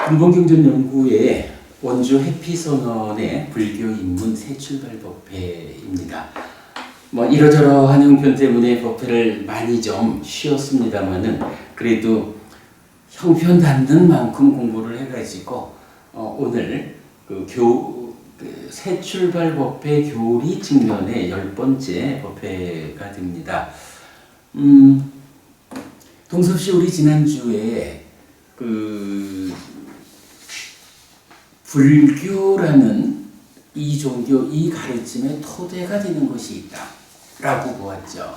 근본경전연구의 원주 해피선언의 불교 입문 새출발법회입니다. 이러저러한 형편 때문에 법회를 많이 좀 쉬었습니다만은 그래도 형편 닿는 만큼 공부를 해가지고 오늘 새출발법회 교리 측면의 10번째 법회가 됩니다. 동섭씨 우리 지난주에 불교라는 이 종교, 이 가르침의 토대가 되는 것이 있다 라고 보았죠.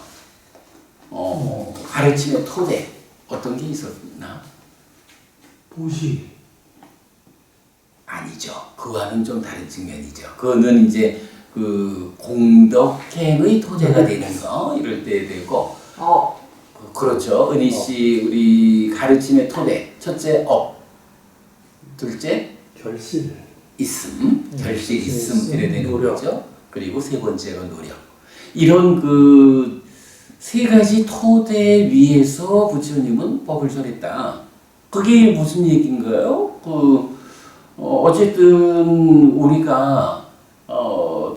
가르침의 토대 어떤 게 있었나? 보시 아니죠. 그와는 좀 다른 측면이죠. 그거는 이제 공덕행의 토대가 되는 거 이럴 때 되고 그렇죠. 은희 씨 우리 가르침의 토대 첫째 업, 둘째 결실 있음, 결실 있음 이래 되는 거죠. 그리고 세 번째가 노력. 이런 세 가지 토대 위에서 부처님은 법을 설했다. 그게 무슨 얘기인가요? 어쨌든 우리가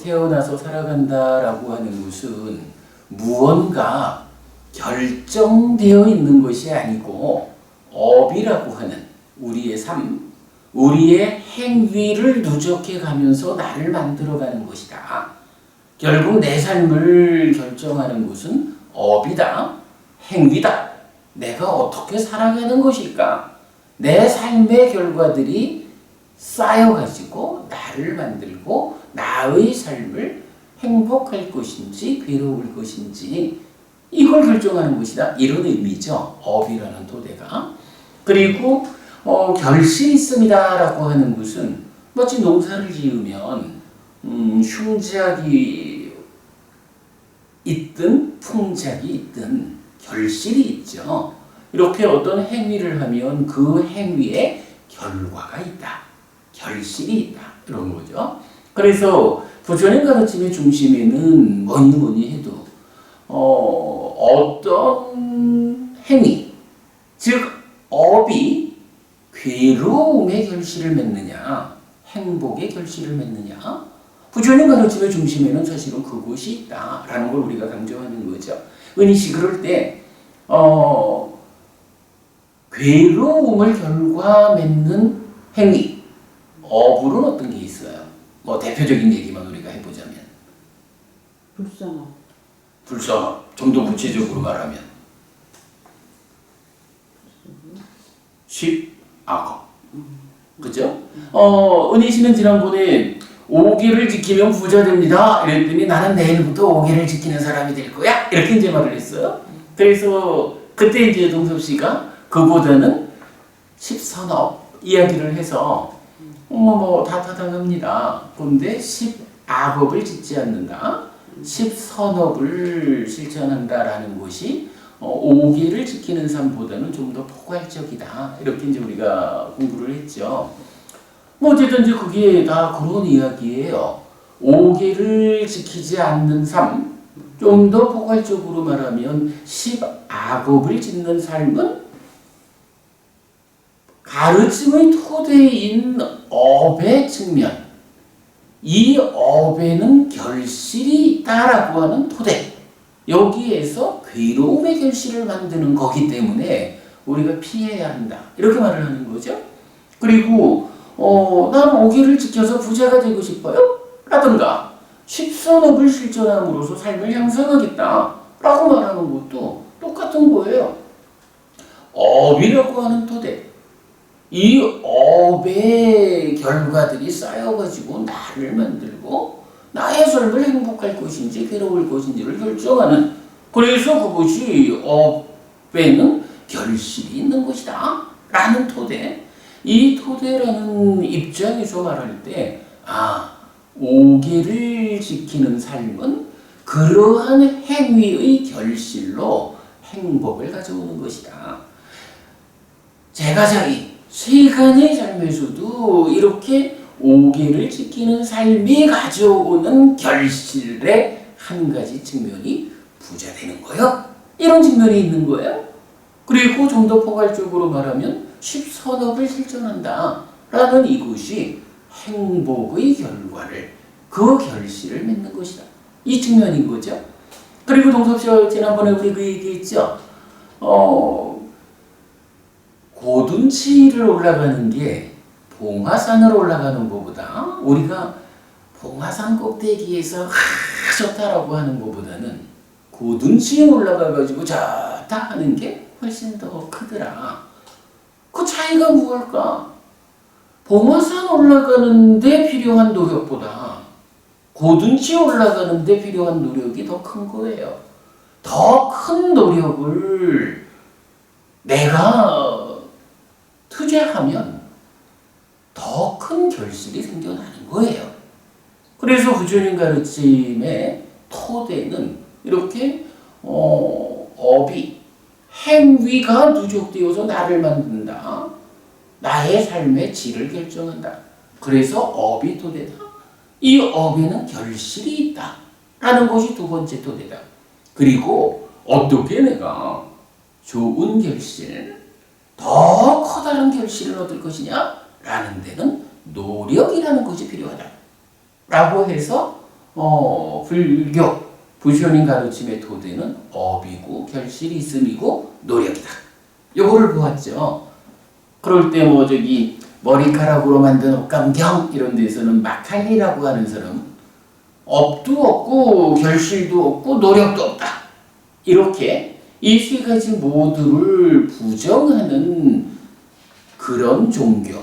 태어나서 살아간다라고 하는 것은 무언가 결정되어 있는 것이 아니고 업이라고 하는 우리의 삶, 우리의 행위를 누적해 가면서 나를 만들어가는 것이다. 결국 내 삶을 결정하는 것은 업이다, 행위다. 내가 어떻게 살아가는 것일까? 내 삶의 결과들이 쌓여가지고 나를 만들고 나의 삶을 행복할 것인지 괴로울 것인지 이걸 결정하는 것이다. 이런 의미죠. 업이라는 토대가. 그리고 결실이 있습니다 라고 하는 것은 마치 농사를 지으면 흉작이 있든 풍작이 있든 결실이 있죠. 이렇게 어떤 행위를 하면 그 행위에 결과가 있다. 결실이 있다. 이런 거죠. 그래서 부처님 가르침의 중심에는 뭐니 해도 어떤 행위, 즉 업이 괴로움의 결실을 맺느냐, 행복의 결실을 맺느냐, 부처님 가르침의 중심에는 사실은 그것이 있다라는 걸 우리가 강조하는 거죠. 은희 씨 그럴 때 괴로움을 결과 맺는 행위, 업으로는 어떤 게 있어요? 대표적인 얘기만 우리가 해보자면 불선업, 좀 더 구체적으로 말하면 10악업, 그죠? 은희 씨는 지난번에 5계를 지키면 부자 됩니다 이랬더니 나는 내일부터 5계를 지키는 사람이 될 거야 이렇게 이제 말을 했어요. 그래서 그때 이제 동섭 씨가 그보다는 10선업 이야기를 해서 다 타당합니다. 그런데 10악업을 짓지 않는다, 10선업을 실천한다라는 것이 5계를 지키는 삶보다는 좀 더 포괄적이다. 이렇게 이제 우리가 공부를 했죠. 어쨌든 이제 그게 다 그런 이야기예요. 5계를 지키지 않는 삶, 좀 더 포괄적으로 말하면 10악업을 짓는 삶은 가르침의 토대인 업의 측면, 이 업에는 결실이 있다라고 하는 토대, 여기에서 괴로움의 결실을 만드는 거기 때문에 우리가 피해야 한다 이렇게 말을 하는 거죠. 그리고 난 5계를 지켜서 부자가 되고 싶어요 라든가 10선업을 실천함으로써 삶을 향상하겠다 라고 말하는 것도 똑같은 거예요. 업이라고 하는 토대, 이 업의 결과들이 쌓여가지고 나를 만들고 나의 삶을 행복할 것인지 괴로울 것인지를 결정하는, 그래서 그것이 업에는 결실이 있는 것이다 라는 토대, 이 토대라는 입장에서 말할 때 5계를 지키는 삶은 그러한 행위의 결실로 행복을 가져오는 것이다. 제가자기 세간의 삶에서도 이렇게 5계를 지키는 삶이 가져오는 결실의 한 가지 측면이 부자 되는 거예요. 이런 측면이 있는 거예요. 그리고 좀 더 포괄적으로 말하면 십선업을 실천한다 라는 이것이 행복의 결과를, 그 결실을 맺는 것이다. 이 측면인 거죠. 그리고 동섭씨가 지난번에 우리 그 얘기했죠. 고둔치를 올라가는 게 봉화산을 올라가는 것보다, 우리가 봉화산 꼭대기에서 좋다라고 하는 것보다는 고둔치에 올라가가지고 좋다 하는 게 훨씬 더 크더라. 그 차이가 무엇일까? 봉화산 올라가는데 필요한 노력보다 고둔치 올라가는데 필요한 노력이 더 큰 거예요. 더 큰 노력을 내가 투자하면 더 큰 결실이 생겨나는 거예요. 그래서 부처님 가르침의 토대는 이렇게 업이, 행위가 누적되어서 나를 만든다. 나의 삶의 질을 결정한다. 그래서 업이 토대다. 이 업에는 결실이 있다 라는 것이 두 번째 토대다. 그리고 어떻게 내가 좋은 결실, 더 커다란 결실을 얻을 것이냐 라는 데는 노력이라는 것이 필요하다 라고 해서 불교, 부처님 가르침의 토대는 업이고 결실이 있음이고 노력이다. 요거를 보았죠. 그럴 때 머리카락으로 만든 옷감경 이런 데서는 마칼리라고 하는 사람, 업도 없고 결실도 없고 노력도 없다. 이렇게 이 세 가지 모두를 부정하는 그런 종교,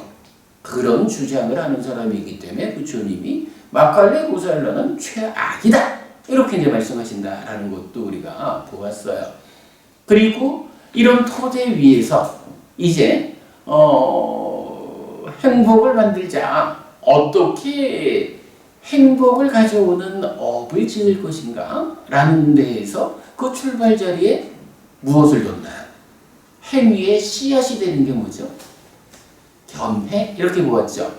그런 주장을 하는 사람이기 때문에 부처님이 마칼리 고살라는 최악이다. 이렇게 이제 말씀하신다라는 것도 우리가 보았어요. 그리고 이런 토대 위에서 이제 행복을 만들자. 어떻게 행복을 가져오는 업을 지을 것인가? 라는 데에서 그 출발 자리에 무엇을 뒀나요? 행위의 씨앗이 되는 게 뭐죠? 견해? 이렇게 보았죠.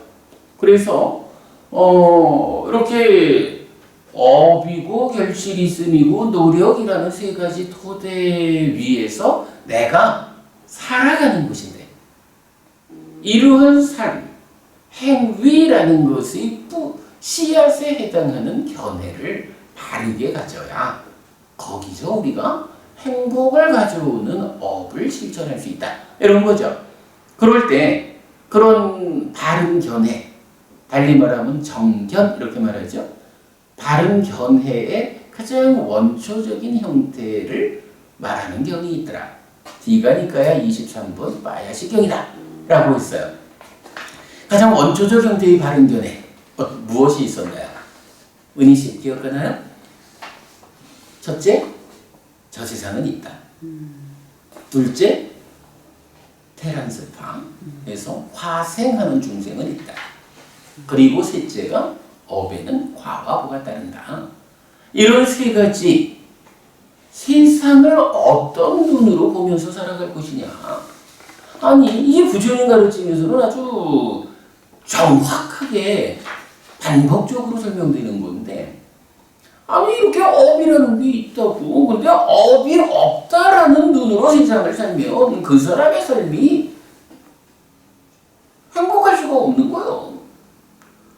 그래서 이렇게 업이고 결실이 있음이고 노력이라는 세 가지 토대 위에서 내가 살아가는 것인데, 이러한 삶, 행위라는 것의 씨앗에 해당하는 견해를 바르게 가져야 거기서 우리가 행복을 가져오는 업을 실천할 수 있다. 이런 거죠. 그럴 때 그런 바른 견해, 달리 말하면 정견 이렇게 말하죠. 바른 견해의 가장 원초적인 형태를 말하는 경이 있더라. 디가니까야 23번 바야시경이다 라고 했어요. 가장 원초적 형태의 바른 견해 무엇이 있었나요? 은희씨 기억하나요? 첫째, 저 세상은 있다. 둘째, 테란스파에서 화생하는 중생은 있다. 그리고 셋째가 업에는 과와 보가 따른다. 이런 세 가지, 세상을 어떤 눈으로 보면서 살아갈 것이냐. 아니, 이 부처님 가르침에서는 아주 정확하게 반복적으로 설명되는 건데, 아니 이렇게 업이라는 게 있다고, 근데 업이 없다라는 눈으로 세상을 살면 그 사람의 삶이 행복할 수가 없는 거예요.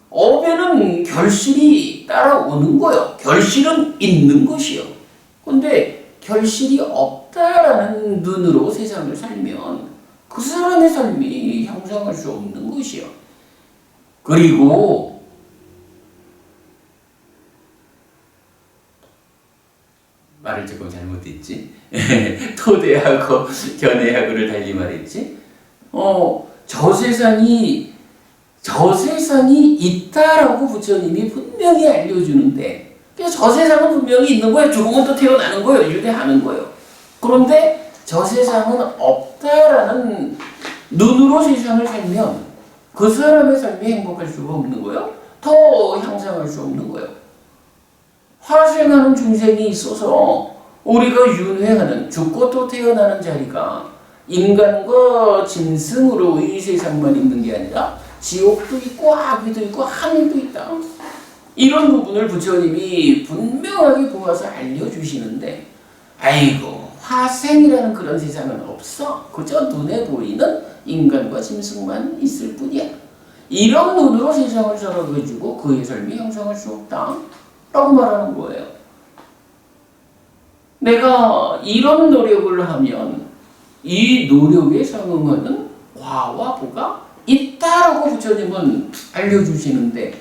업에는 결실이 따라오는 거예요. 결실은 있는 것이요. 근데 결실이 없다라는 눈으로 세상을 살면 그 사람의 삶이 향상할 수 없는 것이요. 그리고 말을 조금 잘못했지. 토대하고 견해하고를 달리 말했지. 저 세상이 있다라고 부처님이 분명히 알려주는데, 저 세상은 분명히 있는 거예요. 죽으면 또 태어나는 거예요. 유대하는 거예요. 그런데 저 세상은 없다라는 눈으로 세상을 살면 그 사람의 삶이 행복할 수가 없는 거예요. 더 향상할 수 없는 거예요. 화생하는 중생이 있어서 우리가 윤회하는, 죽고 또 태어나는 자리가 인간과 짐승으로 이 세상만 있는 게 아니라 지옥도 있고 아귀도 있고 하늘도 있다. 이런 부분을 부처님이 분명하게 보아서 알려주시는데, 아이고 화생이라는 그런 세상은 없어. 그저 눈에 보이는 인간과 짐승만 있을 뿐이야. 이런 눈으로 세상을 살아가지고 그의 삶이 형성할 수 없다 라고 말하는 거예요. 내가 이런 노력을 하면 이 노력에 상응하는 과와 보가 있다라고 부처님은 알려주시는데,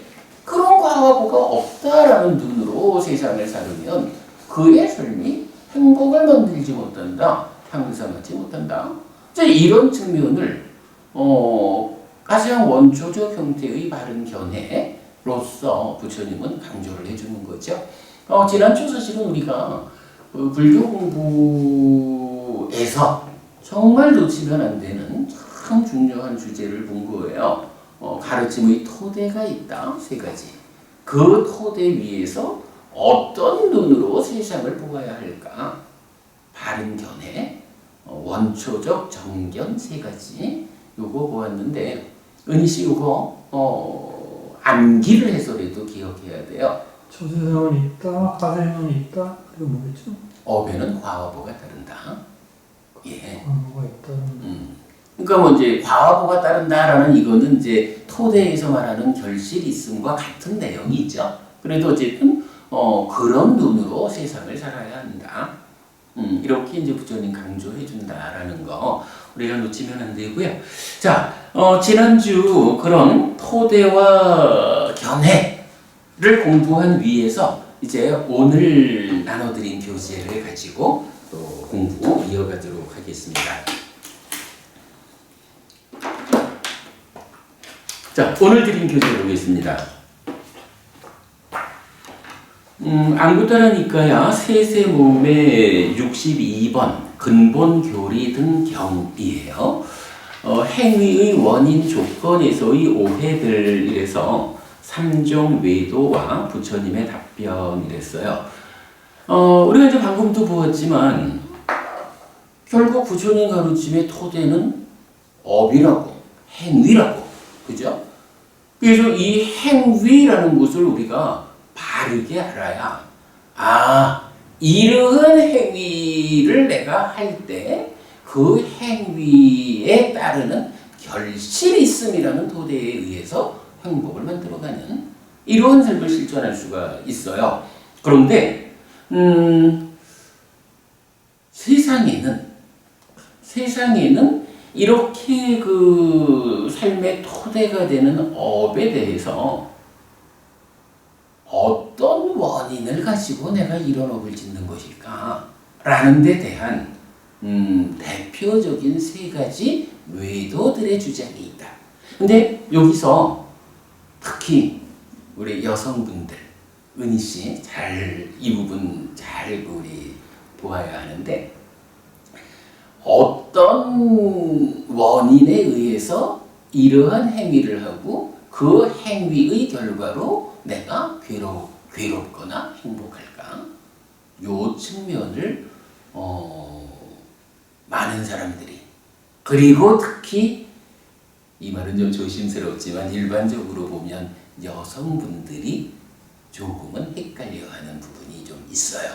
그런 과와 보가 없다라는 눈으로 세상을 살으면 그의 삶이 행복을 만들지 못한다, 향상하지 못한다. 이런 측면을 가장 원초적 형태의 바른 견해로서 부처님은 강조를 해주는 거죠. 지난주 사실은 우리가 불교 공부에서 정말 놓치면 안 되는 참 중요한 주제를 본 거예요. 가르침의 토대가 있다, 세 가지. 그 토대 위에서 어떤 눈으로 세상을 보아야 할까? 바른 견해, 원초적 정견 세 가지 요거 보았는데, 은희씨 요거 암기를 해서라도 기억해야 돼요. 초세상은 있다, 화생은 있다. 그리고 뭐겠죠? 업에는 과와 보가 따른다. 예. 뭐가 있다. 그러니까 뭐 이제 과와 보가 따른다라는 이거는 이제 토대에서 말하는 결실이 있음과 같은 내용이죠. 그래도 어쨌든 그런 눈으로 세상을 살아야 한다. 이렇게 이제 부처님 강조해 준다라는 거 우리가 놓치면 안 되고요. 자, 지난주 그런 토대와 견해를 공부한 위에서 이제 오늘 나눠드린 교재를 가지고 또 공부 이어가도록 하겠습니다. 자, 오늘 드린 교재 보겠습니다. 안구따라니까야 세세 모음의 62번 근본 교리 등 경이에요. 행위의 원인 조건에서의 오해들이래서 3종 외도와 부처님의 답변이랬어요. 우리가 이제 방금도 보았지만 결국 부처님 가르침의 토대는 업이라고, 행위라고, 그죠? 그래서 이 행위라는 것을 우리가 바르게 알아야, 이러한 행위를 내가 할 때 그 행위에 따르는 결실이 있음이라는 토대에 의해서 행복을 만들어가는 이러한 삶을 실천할 수가 있어요. 그런데 세상에는 이렇게 그 삶의 토대가 되는 업에 대해서 어떤 원인을 가지고 내가 이런 업을 짓는 것일까? 라는 데 대한 대표적인 세 가지 외도들의 주장이 있다. 근데 여기서 특히 우리 여성분들, 은희씨 이 부분 잘 우리 보아야 하는데, 어떤 원인에 의해서 이러한 행위를 하고 그 행위의 결과로 내가 괴롭거나 행복할까? 요 측면을 많은 사람들이, 그리고 특히 이 말은 좀 조심스럽지만 일반적으로 보면 여성분들이 조금은 헷갈려하는 부분이 좀 있어요.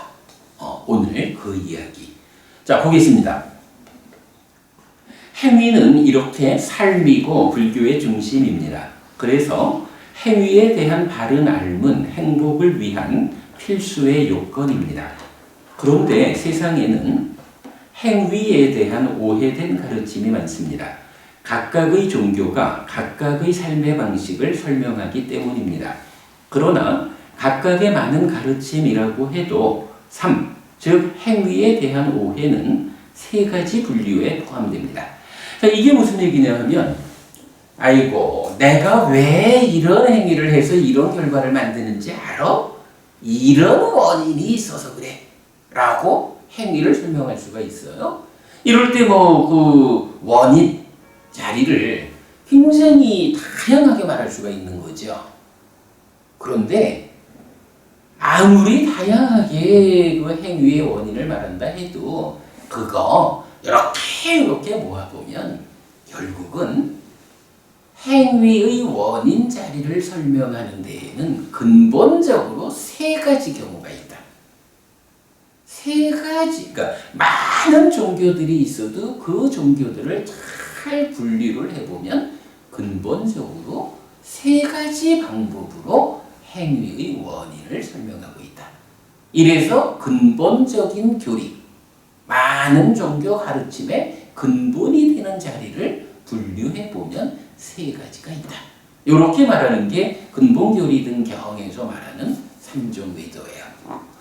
오늘 그 이야기. 자, 보겠습니다. 행위는 이렇게 삶이고 불교의 중심입니다. 그래서 행위에 대한 바른 알은 행복을 위한 필수의 요건입니다. 그런데 세상에는 행위에 대한 오해된 가르침이 많습니다. 각각의 종교가 각각의 삶의 방식을 설명하기 때문입니다. 그러나 각각의 많은 가르침이라고 해도 즉 행위에 대한 오해는 세 가지 분류에 포함됩니다. 자, 이게 무슨 얘기냐 하면, 아이고, 내가 왜 이런 행위를 해서 이런 결과를 만드는지 알아? 이런 원인이 있어서 그래 라고 행위를 설명할 수가 있어요. 이럴 때 그 원인 자리를 굉장히 다양하게 말할 수가 있는 거죠. 그런데 아무리 다양하게 그 행위의 원인을 말한다 해도 그거 이렇게 모아보면 결국은 행위의 원인 자리를 설명하는 데에는 근본적으로 세 가지 경우가 있다. 세 가지, 그러니까 많은 종교들이 있어도 그 종교들을 잘 분류를 해보면 근본적으로 세 가지 방법으로 행위의 원인을 설명하고 있다. 이래서 근본적인 교리, 많은 종교 가르침의 근본이 되는 자리를 분류해보면 세 가지가 있다. 이렇게 말하는 게 근본교리 등 경에서 말하는 삼종외도예요.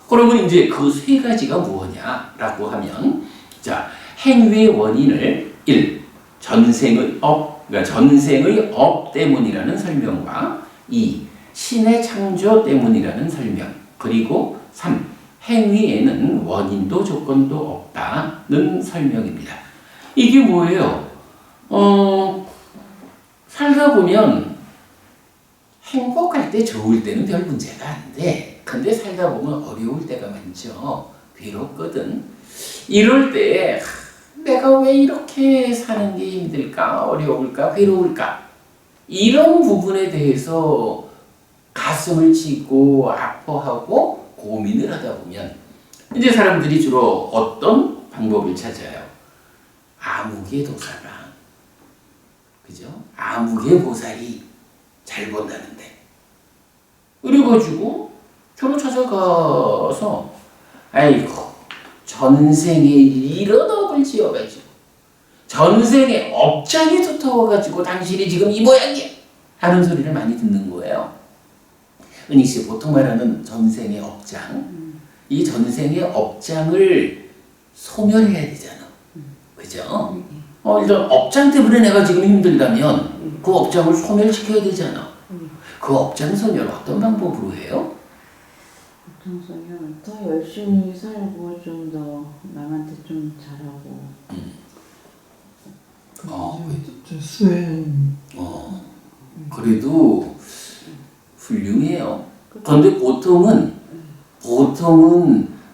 그러면 이제 그 세 가지가 뭐냐라고 하면, 자, 행위의 원인을 1. 전생의 업, 그러니까 전생의 업 때문이라는 설명과 2. 신의 창조 때문이라는 설명, 그리고 3. 행위에는 원인도 조건도 없다는 설명입니다. 이게 뭐예요? 살다 보면 행복할 때 좋을 때는 별 문제가 안 돼. 근데 살다 보면 어려울 때가 많죠. 괴롭거든. 이럴 때 내가 왜 이렇게 사는 게 힘들까? 어려울까? 괴로울까? 이런 부분에 대해서 가슴을 치고 아파하고 고민을 하다 보면 이제 사람들이 주로 어떤 방법을 찾아요? 아무개 도사가, 그죠? 아무개 보살이 잘 본다는데. 그래가지고 저로 찾아가서 아이고 전생에 이런 업을 지어가지고 전생에 업장이 두터워가지고 당신이 지금 이 모양이야 하는 소리를 많이 듣는 거예요. 은희 씨 보통 말하는 전생의 업장, 이 전생의 업장을 소멸해야 되잖아. 그죠? 일단 업장 때문에 내가 지금 힘들다면 그 업장을 소멸시켜야 되잖아. 그 업장 소멸 어떤 방법으로 해요? 업장 소멸 더 열심히 살고 좀 더 남한테 좀 잘하고. 저 수행. 그래도 훌륭해요. 그런데 보통은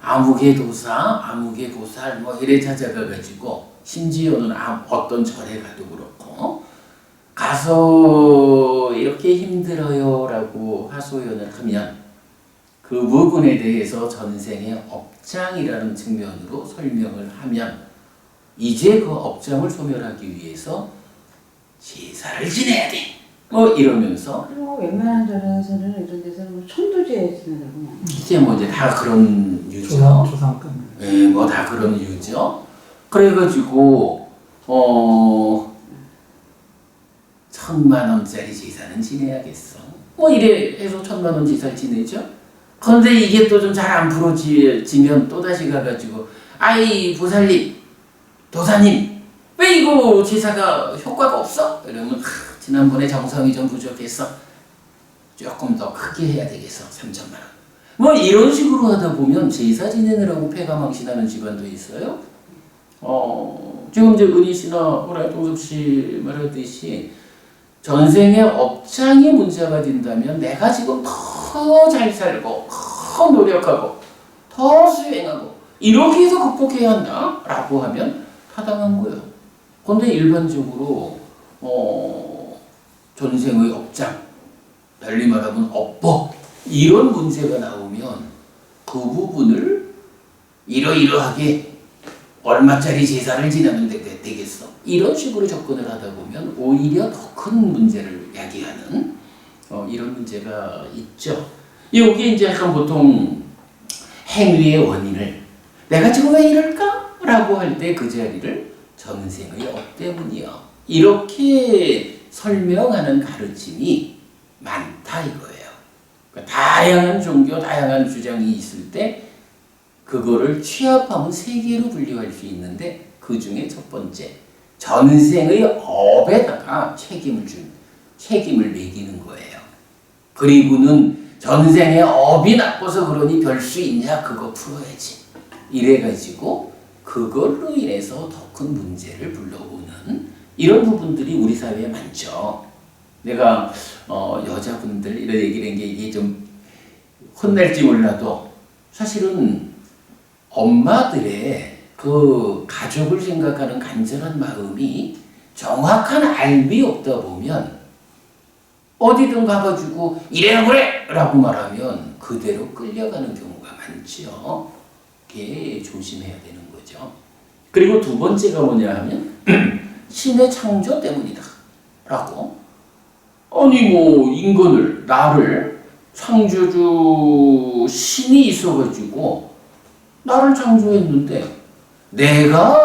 아무개 도사, 아무개 보살 뭐 이래 찾아가가지고 심지어는 어떤 절에 가도 그렇고 가서 이렇게 힘들어요라고 하소연을 하면 그 부분에 대해서 전생의 업장이라는 측면으로 설명을 하면 이제 그 업장을 소멸하기 위해서 제사를 지내야 돼. 뭐 이러면서 그리고 웬만한 절에서는 이런 데서는 뭐 천도제 지내라고. 이제 뭐 이제 다 그런 유죠. 조상권. 예, 뭐 다 그런 유죠. 그래가지고 1,000,000원짜리 제사는 지내야겠어. 뭐 이래 해서 1,000,000원 제사를 지내죠. 그런데 이게 또 좀 잘 안 풀어지면 또 다시 가가지고 아이 보살님, 도사님 왜 이거 제사가 효과가 없어? 이러면 지난번에 정성이 좀 부족했어. 조금 더 크게 해야 되겠어. 3,000,000원. 뭐 이런 식으로 하다 보면 제사 지내느라고 폐가망신하는 집안도 있어요. 지금 이제 은희 씨나 동섭 씨 말했듯이 전생의 업장이 문제가 된다면 내가 지금 더 잘 살고 더 노력하고 더 수행하고 이렇게 해서 극복해야 한다라고 하면 타당한 거예요. 그런데 일반적으로 전생의 업장, 달리 말하면 업법 이런 문제가 나오면 그 부분을 이러이러하게 얼마짜리 제사를 지내면 되겠어. 이런 식으로 접근을 하다 보면 오히려 더 큰 문제를 야기하는 이런 문제가 있죠. 여기 이제 약간 보통 행위의 원인을 내가 지금 왜 이럴까? 라고 할 때 그 자리를 전생의 업 때문이야. 이렇게 설명하는 가르침이 많다 이거예요. 그러니까 다양한 종교, 다양한 주장이 있을 때 그거를 취합하면 세 개로 분류할 수 있는데 그 중에 첫 번째 전생의 업에다가 책임을 매기는 거예요. 그리고는 전생의 업이 나빠서 그러니 별 수 있냐 그거 풀어야지. 이래가지고 그걸로 인해서 더 큰 문제를 불러오는 이런 부분들이 우리 사회에 많죠. 내가 여자분들 이런 얘기를 한 게 이게 좀 혼날지 몰라도 사실은 엄마들의 그 가족을 생각하는 간절한 마음이 정확한 알미 없다 보면 어디든 가가지고 이래라 그래! 라고 말하면 그대로 끌려가는 경우가 많죠. 이렇게 조심해야 되는 거죠. 그리고 두 번째가 뭐냐 하면 신의 창조 때문이다 라고. 아니 뭐 인간을 나를 창조주 신이 있어가지고 나를 창조했는데 내가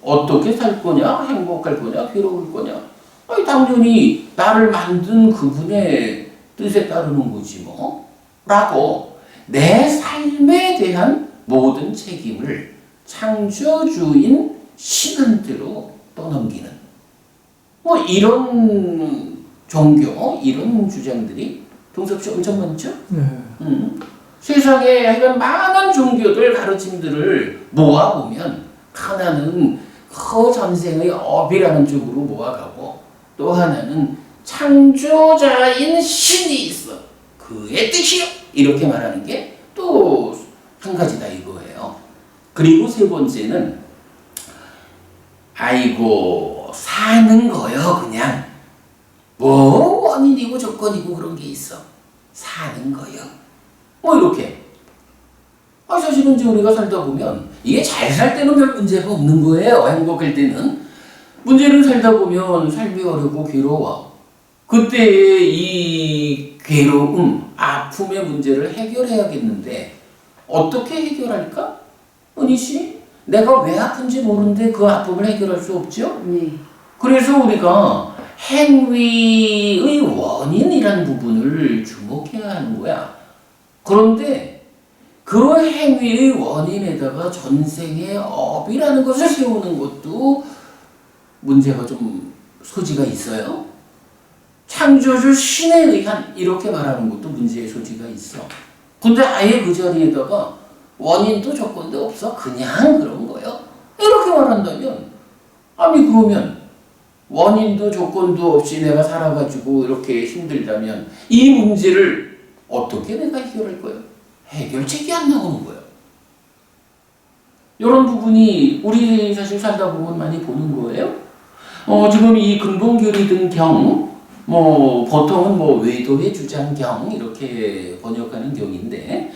어떻게 살 거냐, 행복할 거냐, 괴로울 거냐. 아니 당연히 나를 만든 그분의 뜻에 따르는 거지 뭐 라고 내 삶에 대한 모든 책임을 창조주인 신한테로 떠넘기는 뭐 이런 종교, 이런 주장들이 동섭씨 엄청 많죠? 네. 세상에 하여간 많은 종교들 가르침들을 모아보면 하나는 그 전생의 업이라는 쪽으로 모아가고 또 하나는 창조자인 신이 있어. 그의 뜻이요. 이렇게 말하는 게 또 한 가지다 이거예요. 그리고 세 번째는 아이고 사는 거요 그냥. 뭐 원인이고 조건이고 그런 게 있어. 사는 거요. 뭐 이렇게. 사실은 이제 우리가 살다 보면 이게 잘 살 때는 별 문제가 없는 거예요. 행복할 때는. 문제를 살다 보면 삶이 어렵고 괴로워. 그때 이 괴로움, 아픔의 문제를 해결해야겠는데 어떻게 해결할까? 은희씨, 내가 왜 아픈지 모르는데 그 아픔을 해결할 수 없죠? 네. 그래서 우리가 행위의 원인이라는 부분을 주목해야 하는 거야. 그런데 그 행위의 원인에다가 전생의 업이라는 것을 세우는 것도 문제가 좀 소지가 있어요. 창조주 신에 의한 이렇게 말하는 것도 문제의 소지가 있어. 근데 아예 그 자리에다가 원인도 조건도 없어. 그냥 그런 거예요. 이렇게 말한다면 아니 그러면 원인도 조건도 없이 내가 살아가지고 이렇게 힘들다면 이 문제를 어떻게 내가 해결할 거예요? 해결책이 안 나오는 거예요. 이런 부분이 우리 사실 살다 보면 많이 보는 거예요. 지금 이 근본교리 등 경, 보통은 외도의 주장경 이렇게 번역하는 경인데,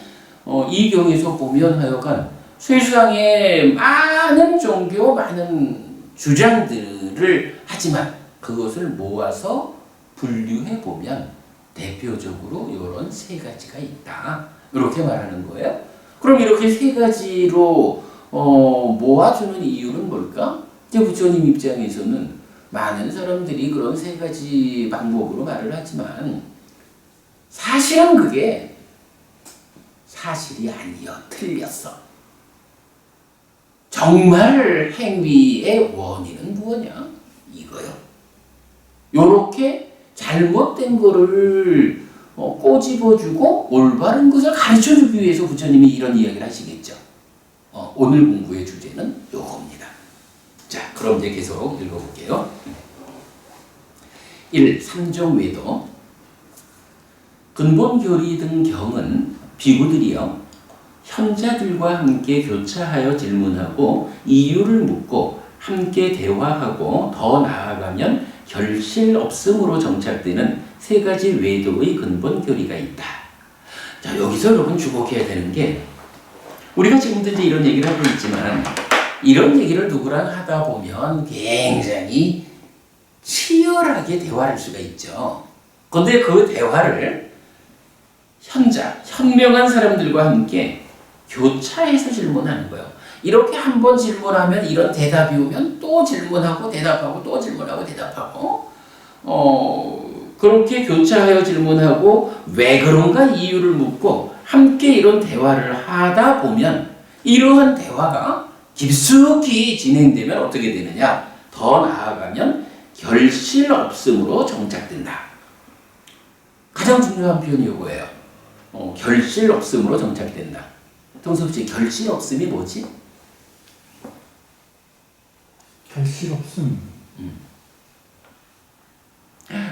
이 경에서 보면 하여간 세상에 많은 종교, 많은 주장들을 하지만 그것을 모아서 분류해 보면 대표적으로 이런 세 가지가 있다. 이렇게 말하는 거예요. 그럼 이렇게 세 가지로 모아주는 이유는 뭘까? 이제 부처님 입장에서는 많은 사람들이 그런 세 가지 방법으로 말을 하지만 사실은 그게 사실이 아니여 틀렸어. 정말 행위의 원인은 무엇이냐? 이거요. 요렇게 잘못된 거를 꼬집어주고 올바른 것을 가르쳐주기 위해서 부처님이 이런 이야기를 하시겠죠. 오늘 공부의 주제는 요겁니다. 자, 그럼 이제 계속 읽어볼게요. 1. 삼종외도. 근본교리 등 경은 비구들이여 현자들과 함께 교차하여 질문하고 이유를 묻고 함께 대화하고 더 나아가면 결실 없음으로 정착되는 세 가지 외도의 근본 교리가 있다. 자, 여기서 여러분 주목해야 되는 게 우리가 지금도 이제 이런 얘기를 하고 있지만 이런 얘기를 누구랑 하다 보면 굉장히 치열하게 대화할 수가 있죠. 그런데 그 대화를 현명한 사람들과 함께 교차해서 질문하는 거예요. 이렇게 한번 질문하면 이런 대답이 오면 또 질문하고 대답하고 또 질문하고 대답하고 그렇게 교차하여 질문하고 왜 그런가 이유를 묻고 함께 이런 대화를 하다 보면 이러한 대화가 깊숙이 진행되면 어떻게 되느냐? 더 나아가면 결실 없음으로 정착된다. 가장 중요한 표현이 이거예요. 결실 없음으로 정착된다. 동섭씨, 결실 없음이 뭐지? 결실 없음.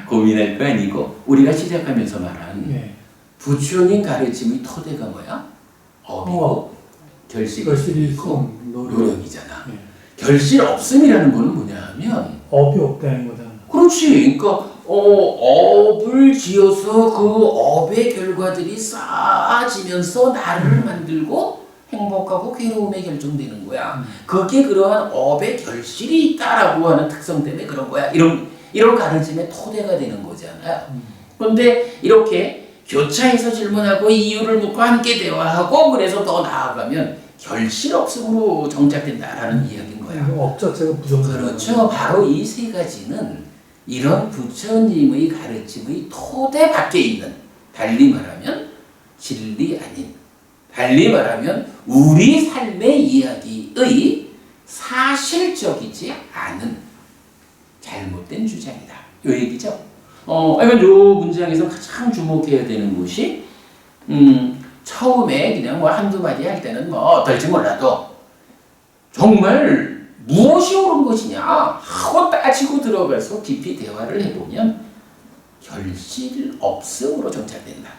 고민할 거 아니고 우리가 시작하면서 말한 예. 부처님 가르침의 토대가 뭐야? 업이고 결실이 있고 노력이잖아. 예. 결실 없음이라는 거는 뭐냐 하면 업이 없다는 거잖아. 그렇지. 그러니까 업을 지어서 그 업의 결과들이 쌓아지면서 나를 만들고 행복하고 괴로움에 결정되는 거야. 그게 그러한 업의 결실이 있다라고 하는 특성 때문에 그런 거야. 이런 가르침의 토대가 되는 거잖아요. 그런데 이렇게 교차해서 질문하고 이유를 묻고 함께 대화하고 그래서 더 나아가면 결실 없음으로 정착된다라는 이야기인 거야. 업 자체가 부정적이야. 그렇죠. 바로 이 세 가지는 이런 부처님의 가르침의 토대 밖에 있는, 달리 말하면 진리 아닌, 달리 말하면 우리 삶의 이야기의 사실적이지 않은 잘못된 주장이다. 요 얘기죠. 그러니까 요 문장에서 가장 주목해야 되는 것이 처음에 그냥 뭐 한두 마디 할 때는 뭐 어떨지 몰라도 정말 무엇이 옳은 것이냐 하고 따지고 들어가서 깊이 대화를 해보면 결실 없음으로 정착된다.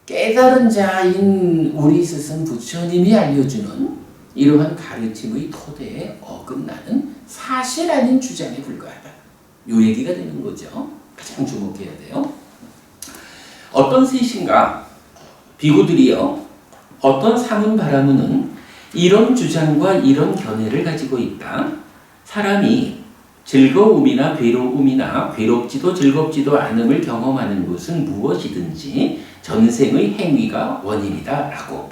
깨달은 자인 우리 스승 부처님이 알려주는 이러한 가르침의 토대에 어긋나는 사실 아닌 주장에 불과하다. 요 얘기가 되는 거죠. 가장 주목해야 돼요. 어떤 셋인가 비구들이요, 어떤 사문 바라문은 이런 주장과 이런 견해를 가지고 있다. 사람이 즐거움이나 괴로움이나 괴롭지도 즐겁지도 않음을 경험하는 것은 무엇이든지 전생의 행위가 원인이다 라고.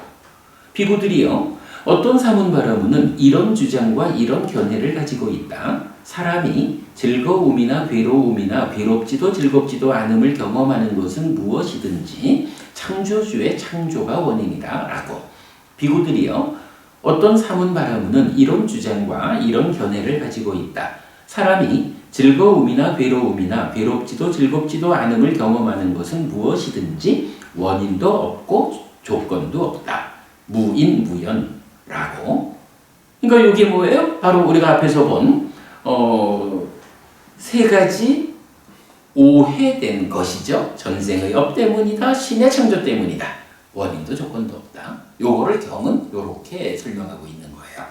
비구들이요, 어떤 사문 바라문은 이런 주장과 이런 견해를 가지고 있다. 사람이 즐거움이나 괴로움이나 괴롭지도 즐겁지도 않음을 경험하는 것은 무엇이든지 창조주의 창조가 원인이다 라고. 비구들이요, 어떤 사문 바라문은 이런 주장과 이런 견해를 가지고 있다. 사람이 즐거움이나 괴로움이나 괴롭지도 즐겁지도 않음을 경험하는 것은 무엇이든지 원인도 없고 조건도 없다. 무인무연라고. 그러니까 이게 뭐예요? 바로 우리가 앞에서 본 세 가지 오해된 것이죠. 전생의 업 때문이다. 신의 창조 때문이다. 원인도 조건도 없다. 요거를 경은 요렇게 설명하고 있는 거예요.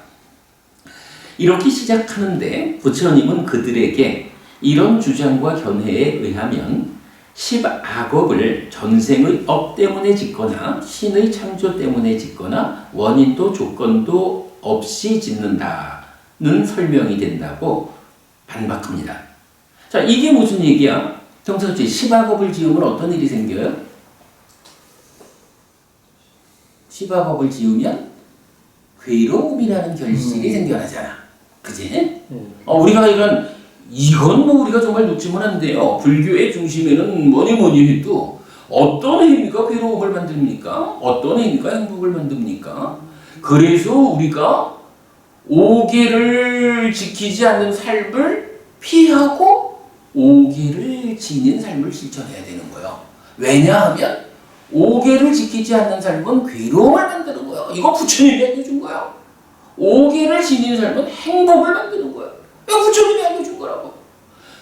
이렇게 시작하는데 부처님은 그들에게 이런 주장과 견해에 의하면 10악업을 전생의 업 때문에 짓거나 신의 창조 때문에 짓거나 원인도 조건도 없이 짓는다는 설명이 된다고 반박합니다. 자, 이게 무슨 얘기야? 정석지 10악업을 지으면 어떤 일이 생겨요? 10악업을 지으면 괴로움이라는 결실이 생겨나잖아. 그지? 우리가 이건 뭐 우리가 정말 놓치면 안 돼요. 불교의 중심에는 뭐니 해도 어떤 행위가 괴로움을 만듭니까? 어떤 행위가 행복을 만듭니까? 그래서 우리가 오계를 지키지 않는 삶을 피하고 오계를 지닌 삶을 실천해야 되는 거예요. 왜냐하면 오계를 지키지 않는 삶은 괴로움을 만드는 거예요. 이거 부처님이 알려준 거예요. 오계를 지닌 삶은 행복을 만드는 거예요. 이거 부처님이 알려준 거라고.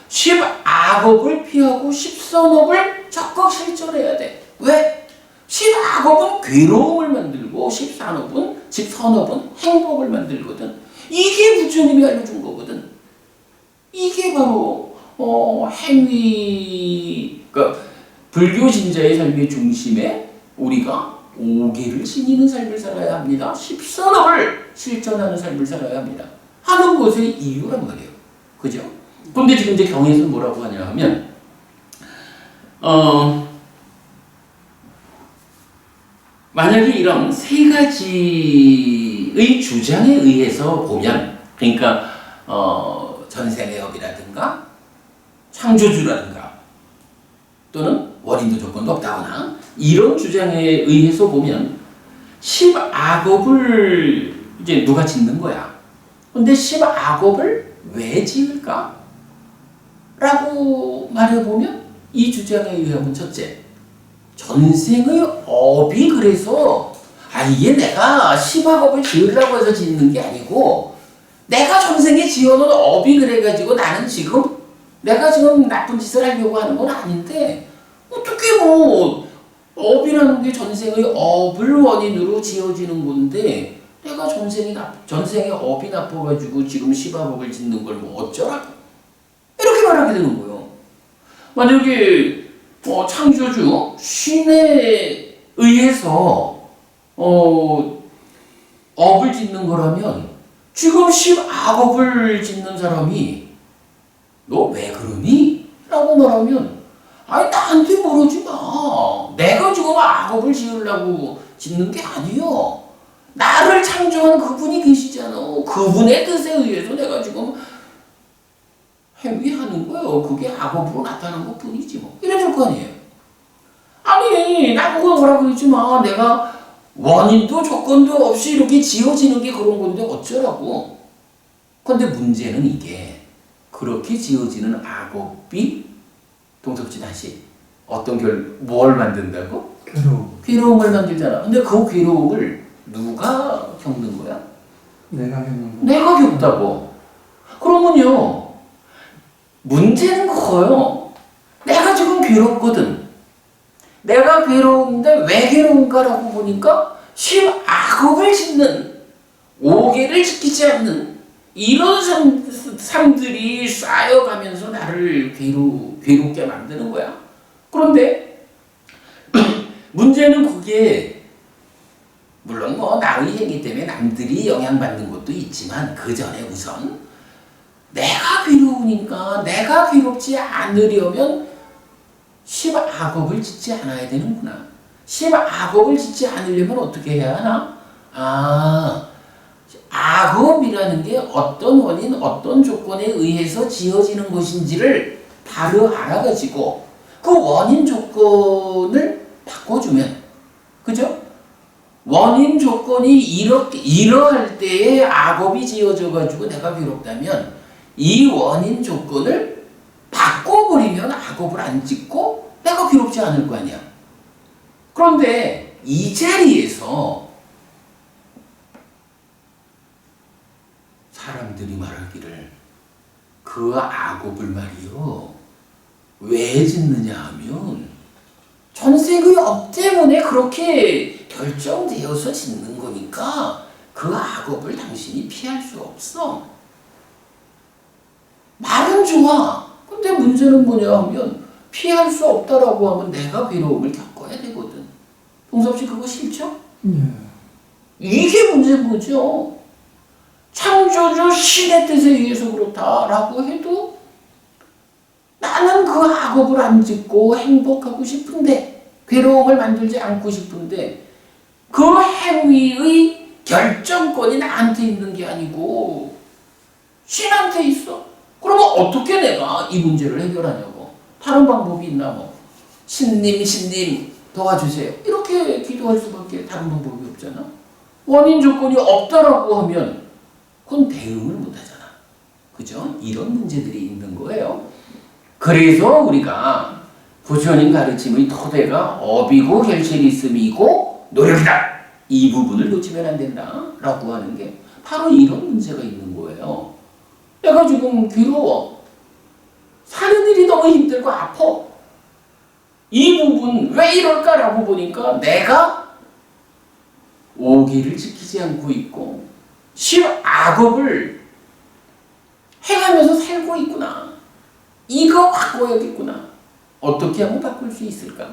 10악업을 피하고 10선업을 적극 실천해야 돼. 왜? 10악업은 괴로움을 만들고 10선업은 행복을 만들거든. 이게 부처님이 알려준 거거든. 이게 바로 행위, 그러니까 불교 신자의 삶의 중심에 우리가 오계를 지니는 삶을 살아야 합니다. 10선업을 실천하는 삶을 살아야 합니다. 하는 것의 이유란 말이에요. 그죠? 근데 지금 이제 경에서는 뭐라고 하냐 하면, 만약에 이런 세 가지의 주장에 의해서 보면, 그러니까, 전생의 업이라든가, 창조주라든가, 또는 원인도 조건도 없다거나, 이런 주장에 의해서 보면, 10악업을 이제 누가 짓는 거야. 근데 10악업을 왜 지을까? 라고 말해보면 이 주장에 의하면 첫째, 전생의 업이 그래서 이게 내가 10악업을 지으려고 해서 짓는 게 아니고 내가 전생에 지어놓은 업이 그래가지고 나는 지금 내가 지금 나쁜 짓을 하려고 하는 건 아닌데 어떻게 뭐 업이라는 게 전생의 업을 원인으로 지어지는 건데 내가 전생의 업이 나빠가지고 지금 10악업을 짓는 걸 뭐 어쩌라고 이렇게 말하게 되는 거예요. 만약에 창조주 신에 의해서 업을 짓는 거라면 지금 10악업을 짓는 사람이 너 왜 그러니? 라고 말하면 아니 나한테 모르지 마. 내가 지금 악업을 지으려고 짓는 게 아니요. 나를 창조한 그분이 계시잖아. 그분의 뜻에 의해서 내가 지금 행위하는 거예요. 그게 악업으로 나타난 것 뿐이지 뭐. 이래야 될 거 아니에요. 아니 나보고 뭐라 그러지 마. 내가 원인도 조건도 없이 이렇게 지어지는 게 그런 건데 어쩌라고. 근데 문제는 이게 그렇게 지어지는 악업이 동석지 다시 뭘 만든다고? 괴로움. 괴로움을 만들잖아. 근데 그 괴로움을 누가 겪는 거야? 내가 겪는 거. 내가 겪다고. 그러면요, 문제는 그거요. 내가 지금 괴롭거든. 내가 괴로운데 왜 괴로운가라고 보니까 10악업을 짓는, 5계를 지키지 않는 이런 삶들이 쌓여가면서 나를 괴롭게 만드는 거야. 그런데 문제는 그게 물론 나의 행위 때문에 남들이 영향받는 것도 있지만 그 전에 우선 내가 괴로우니까 내가 괴롭지 않으려면 10악업을 짓지 않아야 되는구나. 10악업을 짓지 않으려면 어떻게 해야 하나? 악업이라는 게 어떤 원인, 어떤 조건에 의해서 지어지는 것인지를 바로 알아가지고 그 원인 조건을 바꿔주면, 그죠? 원인 조건이 이러할 때에 악업이 지어져가지고 내가 괴롭다면 이 원인 조건을 바꿔버리면 악업을 안 짓고 내가 괴롭지 않을 거 아니야. 그런데 이 자리에서 사람들이 말하기를 그 악업을 말이요 왜 짓느냐 하면 전생의 업 때문에 그렇게 결정되어서 짓는 거니까 그 악업을 당신이 피할 수 없어. 말은 좋아. 근데 문제는 뭐냐 하면 피할 수 없다라고 하면 내가 괴로움을 겪어야 되거든. 동섭씨 그거 싫죠? 이게 문제인 거죠. 창조주 신의 뜻에 의해서 그렇다라고 해도 나는 그 악업을 안 짓고 행복하고 싶은데 괴로움을 만들지 않고 싶은데 그 행위의 결정권이 나한테 있는 게 아니고 신한테 있어. 그러면 어떻게 내가 이 문제를 해결하냐고. 다른 방법이 있나 뭐. 신님 도와주세요. 이렇게 기도할 수밖에 다른 방법이 없잖아. 원인 조건이 없다라고 하면 그건 대응을 못하잖아. 그죠? 이런 문제들이 있는 거예요. 그래서 우리가 부처님 가르침의 토대가 업이고 결실이 있음이고 노력이다. 이 부분을 놓치면 안 된다라고 하는 게 바로 이런 문제가 있는 거예요. 내가 지금 괴로워. 사는 일이 너무 힘들고 아파. 이 부분 왜 이럴까라고 보니까 내가 5계를 지키지 않고 있고 10악업을 행하면서 살고 있구나. 이거 바꿔야겠구나. 어떻게 하면 바꿀 수 있을까?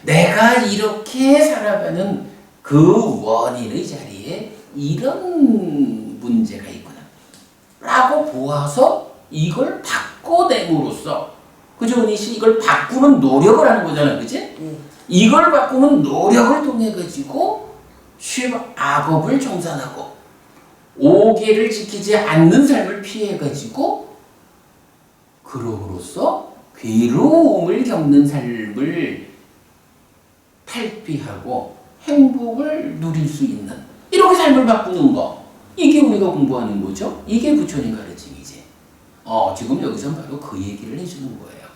내가 이렇게 살아가는 그 원인의 자리에 이런 문제가 있구나. 라고 보아서 이걸 바꿔냄으로써, 그죠, 은희씨? 이걸 바꾸는 노력을 하는 거잖아, 그지? 이걸 바꾸는 노력을 통해가지고 10악업을 정산하고 5계를 지키지 않는 삶을 피해가지고 그럼으로써 괴로움을 겪는 삶을 탈피하고 행복을 누릴 수 있는 이렇게 삶을 바꾸는 거, 이게 우리가 공부하는 거죠. 이게 부처님 가르침이지. 지금 여기서 바로 그 얘기를 해주는 거예요.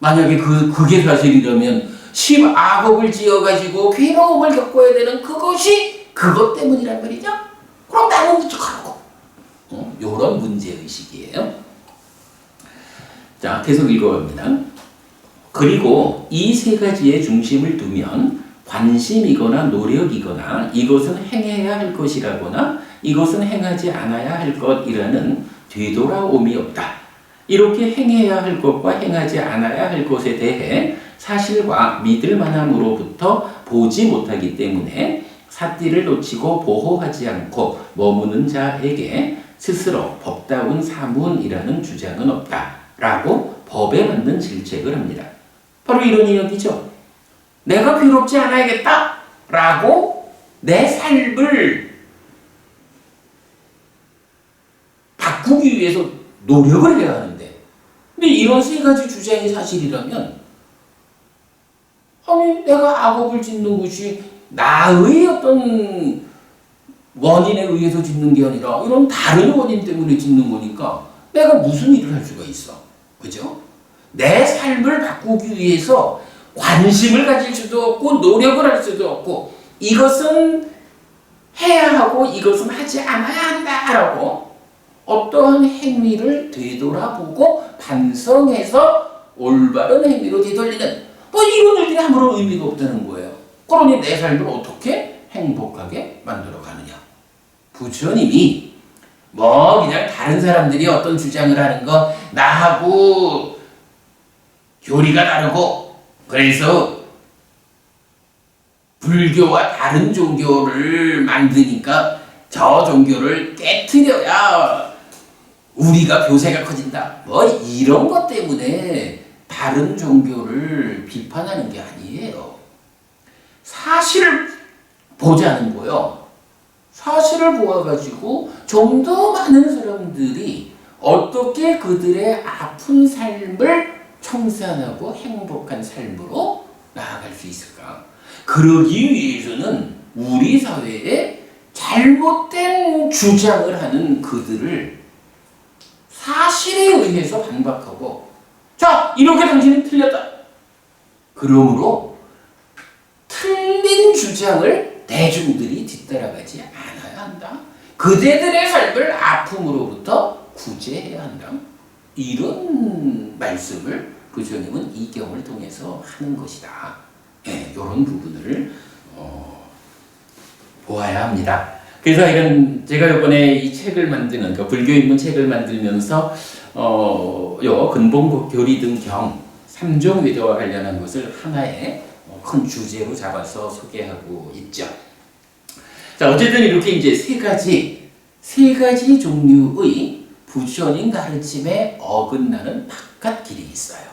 만약에 그게 사실이라면 10악업을 지어가지고 괴로움을 겪어야 되는 그것이 그것 때문이란 말이죠. 그럼 나는 어떡하라고. 이런 문제의식이에요. 자, 계속 읽어봅니다. 그리고 이 세 가지의 중심을 두면 관심이거나 노력이거나 이것은 행해야 할 것이라거나 이것은 행하지 않아야 할 것이라는 되돌아옴이 없다. 이렇게 행해야 할 것과 행하지 않아야 할 것에 대해 사실과 믿을 만함으로부터 보지 못하기 때문에 삿띠를 놓치고 보호하지 않고 머무는 자에게 스스로 법다운 사문이라는 주장은 없다라고 법에 맞는 질책을 합니다. 바로 이런 이야기죠. 내가 괴롭지 않아야겠다라고 내 삶을 바꾸기 위해서 노력을 해야 하는데, 근데 이런 세 가지 주장이 사실이라면, 아니 내가 악업을 짓는 것이 나의 어떤 원인에 의해서 짓는 게 아니라 이런 다른 원인 때문에 짓는 거니까 내가 무슨 일을 할 수가 있어, 그죠? 내 삶을 바꾸기 위해서 관심을 가질 수도 없고 노력을 할 수도 없고, 이것은 해야 하고 이것은 하지 않아야 한다라고 어떠한 행위를 되돌아보고 반성해서 올바른 행위로 되돌리는 이런 일들이 아무런 의미가 없다는 거예요. 그러니 내 삶을 어떻게 행복하게 만들어 가느냐. 부처님이 그냥 다른 사람들이 어떤 주장을 하는 거 나하고 교리가 다르고 그래서 불교와 다른 종교를 만드니까 저 종교를 깨트려야 우리가 교세가 커진다, 이런 것 때문에 다른 종교를 비판하는 게 아니에요. 사실을 보자는 거요. 사실을 보아가지고 좀 더 많은 사람들이 어떻게 그들의 아픈 삶을 청산하고 행복한 삶으로 나아갈 수 있을까? 그러기 위해서는 우리 사회에 잘못된 주장을 하는 그들을 사실에 의해서 반박하고, 자, 이렇게 당신은 틀렸다. 그러므로 틀린 주장을 대중들이 뒤따라가지 않아야 한다. 그대들의 삶을 아픔으로부터 구제해야 한다. 이런 말씀을 부처님은 이 경을 통해서 하는 것이다. 이런 부분을 보아야 합니다. 그래서 이런 제가 이번에 이 책을 만드는 불교인문 책을 만들면서 요 근본 교리 등 경 3종 외도와 관련한 것을 하나의 큰 주제로 잡아서 소개하고 있죠. 자, 어쨌든 이렇게 이제 세 가지 종류의 부처님 가르침에 어긋나는 바깥 길이 있어요.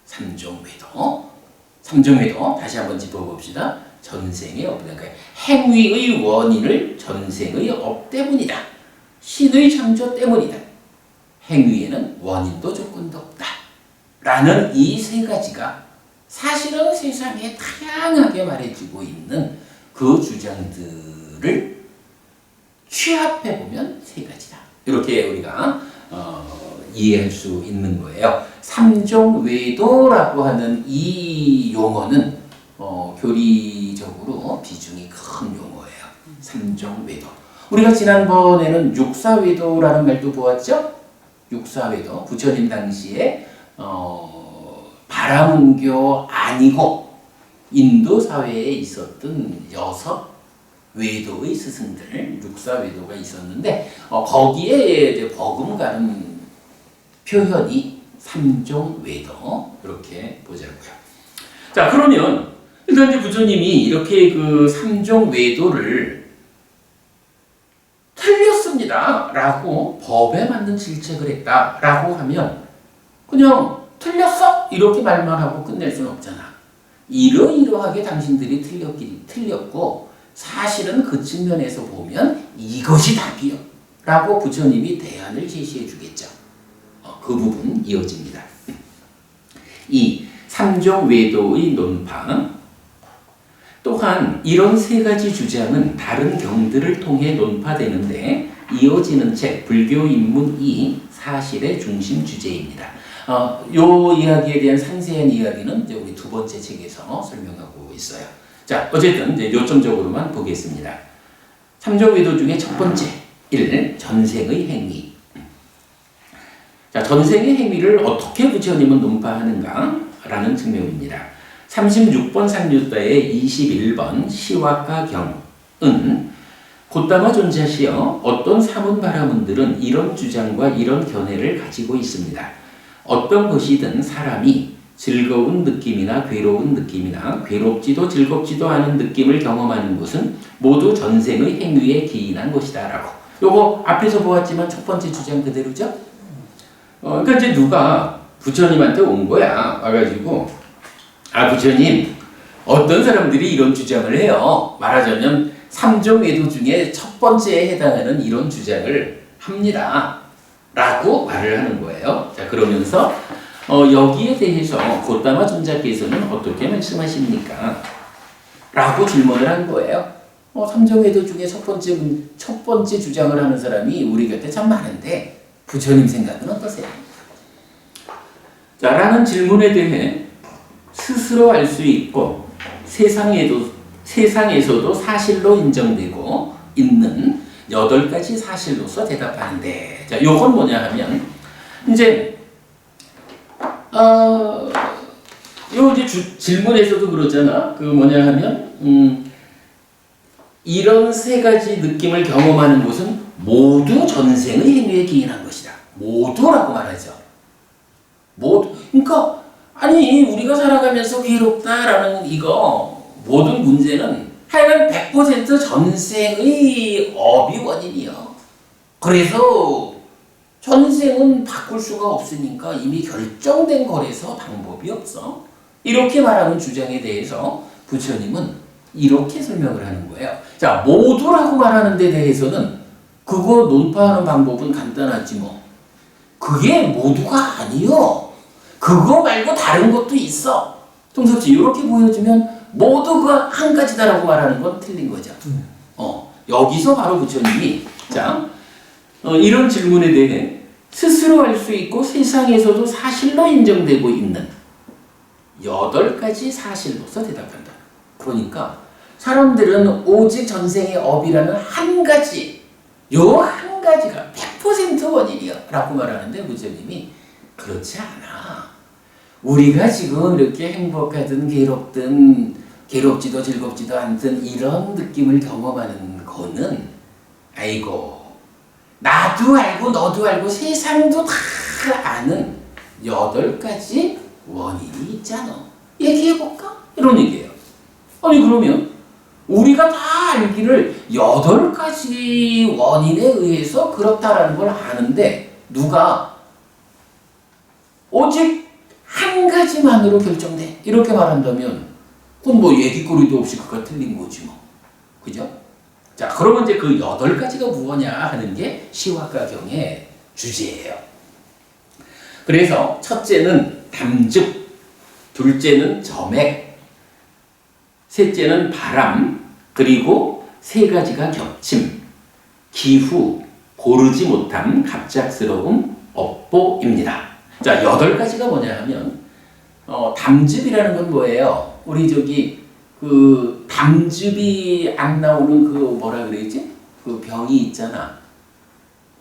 3종 외도 다시 한번 짚어봅시다. 전생의 업, 그러니까 행위의 원인을 전생의 업 때문이다. 신의 창조 때문이다. 행위에는 원인도 조건도 없다. 라는 이 세 가지가 사실은 세상에 다양하게 말해지고 있는 그 주장들을 취합해보면 세 가지다. 이렇게 우리가 이해할 수 있는 거예요. 3종 외도라고 하는 이 용어는 교리적으로 비중이 큰 용어예요. 3종 외도. 우리가 지난번에는 육사외도라는 말도 보았죠? 육사외도. 부처님 당시에 바라문교 아니고 인도 사회에 있었던 6 외도의 스승들, 육사외도가 있었는데 거기에 이제 버금가는 표현이 3종 외도, 이렇게 보자고요. 자, 그러면 일단 이제 부처님이 이렇게 그 3종 외도를 틀렸습니다 라고 법에 맞는 질책을 했다 라고 하면 그냥 틀렸어? 이렇게 말만 하고 끝낼 수는 없잖아. 이러이러하게 당신들이 틀렸고 사실은 그 측면에서 보면 이것이 답이요 라고 부처님이 대안을 제시해 주겠죠. 그 부분 이어집니다. 이 3종 외도의 논파, 또한 이런 세 가지 주장은 다른 경들을 통해 논파되는데 이어지는 책 불교인문 2 사실의 중심 주제입니다. 요 이야기에 대한 상세한 이야기는 이제 우리 두 번째 책에서 설명하고 있어요. 자, 어쨌든 이제 요점적으로만 보겠습니다. 3종 외도 중에 첫 번째 1. 전생의 행위. 자, 전생의 행위를 어떻게 부처님은 논파하는가 라는 측면입니다. 36번 상류자의 21번 시와가 경은 곧다마 존자시여 어떤 사문바라문들은 이런 주장과 이런 견해를 가지고 있습니다. 어떤 것이든 사람이 즐거운 느낌이나 괴로운 느낌이나 괴롭지도 즐겁지도 않은 느낌을 경험하는 것은 모두 전생의 행위에 기인한 것이다 라고. 요거 앞에서 보았지만 첫 번째 주장 그대로죠. 그러니까 이제 누가 부처님한테 온 거야. 와가지고 부처님, 어떤 사람들이 이런 주장을 해요. 말하자면 삼종 외도 중에 첫 번째에 해당하는 이런 주장을 합니다 라고 말을 하는 거예요. 자, 그러면서 여기에 대해서 고타마尊자께서는 어떻게 말씀하십니까? 라고 질문을 한 거예요. 삼종 외도 중에 첫 번째 주장을 하는 사람이 우리 곁에 참 많은데 부처님 생각은 어떠세요? 자, 라는 질문에 대해 스스로 알 수 있고 세상에서도 사실로 인정되고 있는 8가지 사실로서 대답하는데, 자, 요건 뭐냐 하면 이제 요 이제 질문에서도 그러잖아. 그 뭐냐 하면 이런 3가지 느낌을 경험하는 것은 모두 전생의 행위에 기인한 것이다. 모두라고 말하죠. 모두. 그러니까 아니 우리가 살아가면서 괴롭다라는 이거 모든 문제는 하여간 100% 전생의 업이 원인이요. 그래서 전생은 바꿀 수가 없으니까 이미 결정된 거라서 방법이 없어. 이렇게 말하는 주장에 대해서 부처님은 이렇게 설명을 하는 거예요. 자, 모두라고 말하는 데 대해서는 그거 논파하는 방법은 간단하지 뭐. 그게 모두가 아니요. 그거 말고 다른 것도 있어. 통섭지 이렇게 보여주면 모두가 한 가지다라고 말하는 건 틀린 거죠. 여기서 바로 부처님이 자 이런 질문에 대해 스스로 알 수 있고 세상에서도 사실로 인정되고 있는 8가지 사실로서 대답한다. 그러니까 사람들은 오직 전생의 업이라는 한 가지, 요 한 가지가 100% 원인이야 라고 말하는데 부처님이 그렇지 않아. 우리가 지금 이렇게 행복하든 괴롭든 괴롭지도 즐겁지도 않든 이런 느낌을 경험하는 거는 아이고 나도 알고 너도 알고 세상도 다 아는 8가지 원인이 있잖아. 얘기해볼까? 이런 얘기예요. 아니 그러면 우리가 다 알기를 8가지 원인에 의해서 그렇다라는 걸 아는데 누가 오직 한 가지만으로 결정돼 이렇게 말한다면 그건 뭐 얘기거리도 없이 그가 틀린 거지 뭐. 그죠? 자, 그러면 이제 그 8가지가 무엇냐 하는 게 시와가경의 주제예요. 그래서 첫째는 담즙, 둘째는 점액, 셋째는 바람, 그리고 3가지가 겹침, 기후, 고르지 못함, 갑작스러움, 업보입니다. 자, 8가지가 뭐냐 하면 담즙이라는 건 뭐예요? 우리 저기 그 담즙이 안 나오는 그 뭐라 그러지? 그 병이 있잖아.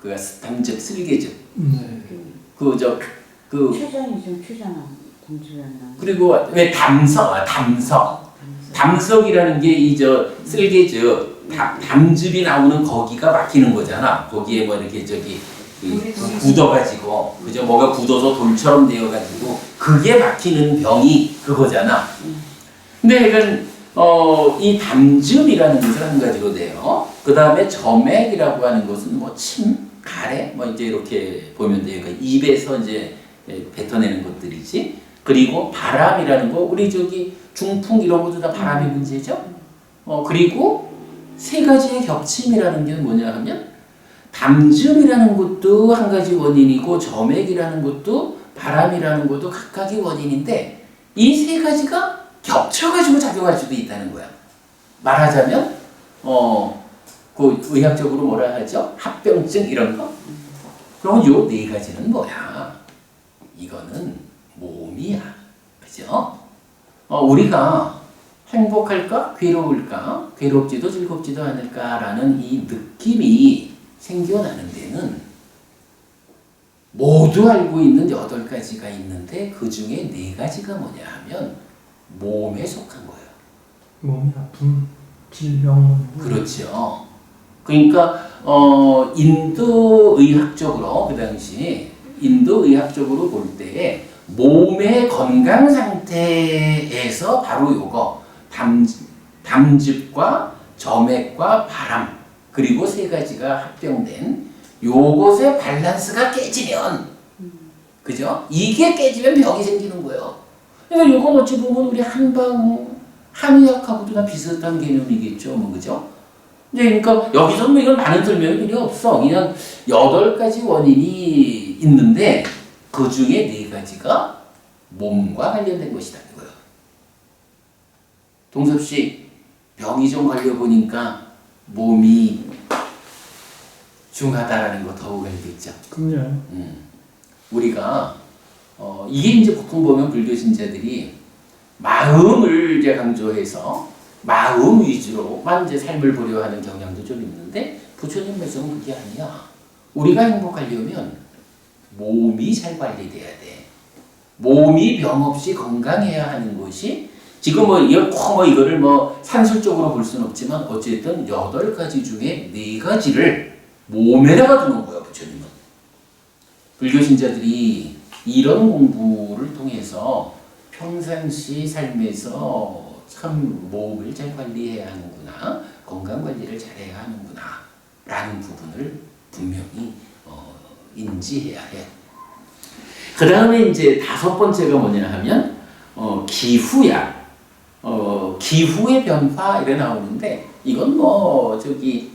그 담즙, 쓸개즙. 췌장이죠, 췌장. 담즙이 안 나. 그리고 왜 담석. 담석이라는 게 이 저 쓸개즙, 담즙이 나오는 거기가 막히는 거잖아. 거기에 뭐 이렇게 저기 굳어가지고, 그죠? 뭐가 굳어서 돌처럼 되어가지고 그게 막히는 병이 그거잖아. 근데 이건 이 담즙이라는 것은 한 가지로 돼요. 그 다음에 점액이라고 하는 것은 뭐 침, 가래, 뭐 이제 이렇게 보면 돼요. 그러니까 입에서 이제 뱉어내는 것들이지. 그리고 바람이라는 거, 우리 저기 중풍 이런 것도 다 바람의 문제죠. 그리고 3가지의 겹침이라는 게 뭐냐 하면 담즙이라는 것도 한 가지 원인이고 점액이라는 것도 바람이라는 것도 각각의 원인인데 이 3가지가 겹쳐가지고 작용할 수도 있다는 거야. 말하자면 그 의학적으로 뭐라 하죠? 합병증 이런 거. 그럼 요 4가지는 뭐야? 이거는 몸이야. 그죠? 우리가 행복할까? 괴로울까? 괴롭지도 즐겁지도 않을까라는 이 느낌이 생겨나는 데는 모두 알고 있는 8가지가 있는데 그 중에 4가지가 뭐냐 하면 몸에 속한 거예요. 몸이 아픈 질병. 그렇죠. 그러니까 인도 의학적으로 그 당시 인도 의학적으로 볼 때에 몸의 건강 상태에서 바로 요거 담즙과 점액과 바람 그리고 세 가지가 합병된 요것의 밸런스가 깨지면 그죠? 이게 깨지면 병이 생기는 거예요. 그러니까 요건 어찌 보면 우리 한의학하고도 다 비슷한 개념이겠죠. 뭐 그죠? 이제 그러니까 여기서 뭐 이건 많은 설명이 필요 없어. 그냥 8가지 원인이 있는데 그 중에 4가지가 몸과 관련된 것이다 이거예요. 동섭 씨 병이 좀 걸려보니까 몸이 중하다라는 거 더욱 알겠죠. 그럼요. 우리가 이게 이제 보통 보면 불교 신자들이 마음을 이제 강조해서 마음 위주로만 이제 삶을 보려 하는 경향도 좀 있는데 부처님 말씀은 그게 아니야. 우리가 행복하려면 몸이 잘 관리돼야 돼. 몸이 병 없이 건강해야 하는 것이 지금 뭐 이거를 뭐 산술적으로 볼 수는 없지만 어쨌든 8가지 중에 4가지를 몸에다가 두는 거예요, 부처님은. 불교 신자들이 이런 공부를 통해서 평상시 삶에서 참 몸을 잘 관리해야 하는구나, 건강 관리를 잘해야 하는구나 라는 부분을 분명히 인지해야 해. 그 다음에 이제 5번째가 뭐냐 하면 기후야. 기후의 변화 이래 나오는데 이건 뭐 저기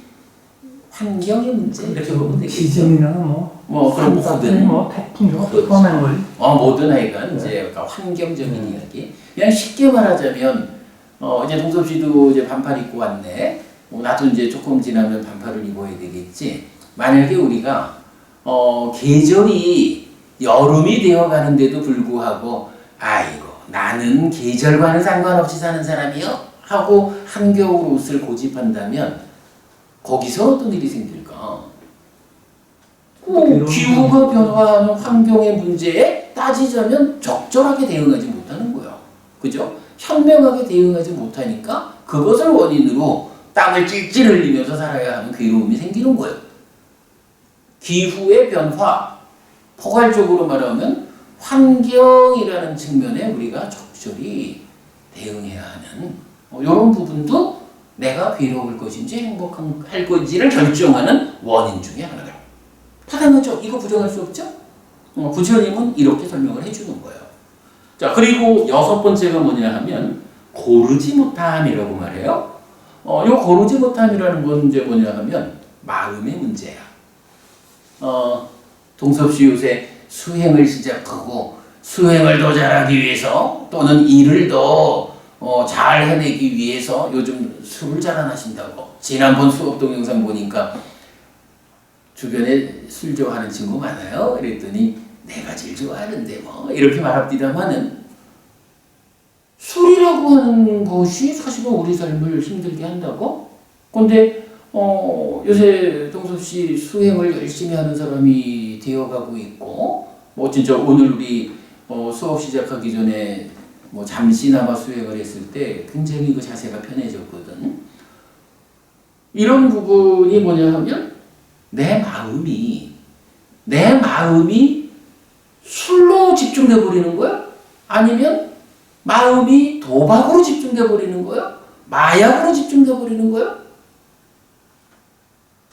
환경의 문제 이렇게 보면 되겠죠. 지진이나 그런 모든 태풍 이런 거 포함한 걸. 모든 하여간 이제 환경적인 이야기. 그냥 쉽게 말하자면 이제 동섭 씨도 이제 반팔 입고 왔네. 나도 이제 조금 지나면 반팔을 입어야 되겠지. 만약에 우리가 계절이 여름이 되어 가는데도 불구하고 아이고 나는 계절과는 상관없이 사는 사람이요 하고 한겨울 옷을 고집한다면 거기서 어떤 일이 생길까? 기후가 변화하는 환경의 문제에 따지자면 적절하게 대응하지 못하는 거야. 그죠? 현명하게 대응하지 못하니까 그것을 원인으로 땀을 찔찔 흘리면서 살아야 하는 괴로움이 생기는 거예요. 기후의 변화, 포괄적으로 말하면 환경이라는 측면에 우리가 적절히 대응해야 하는 이런 부분도 내가 괴로울 것인지 행복할 건지를 결정하는 원인 중에 하나다. 당연하죠. 이거 부정할 수 없죠. 부처님은 이렇게 설명을 해주는 거예요. 자, 그리고 6번째가 뭐냐 하면 고르지 못함이라고 말해요. 요 고르지 못함이라는 건 이제 뭐냐 하면 마음의 문제야. 동섭 씨 요새 수행을 시작하고 수행을 더 잘하기 위해서 또는 일을 더 잘 해내기 위해서 요즘 술을 잘 안 하신다고. 지난번 수업 동영상 보니까 주변에 술 좋아하는 친구 많아요. 그랬더니 내가 제일 좋아하는데 뭐 이렇게 말합니다마는 술이라고 하는 것이 사실은 우리 삶을 힘들게 한다고? 근데 요새 동섭 씨 수행을 열심히 하는 사람이 되어가고 있고 뭐 진짜 오늘 우리 수업 시작하기 전에 뭐 잠시나마 수행을 했을 때 굉장히 그 자세가 편해졌거든. 이런 부분이 뭐냐 하면 내 마음이 술로 집중돼 버리는 거야? 아니면 마음이 도박으로 집중돼 버리는 거야? 마약으로 집중돼 버리는 거야?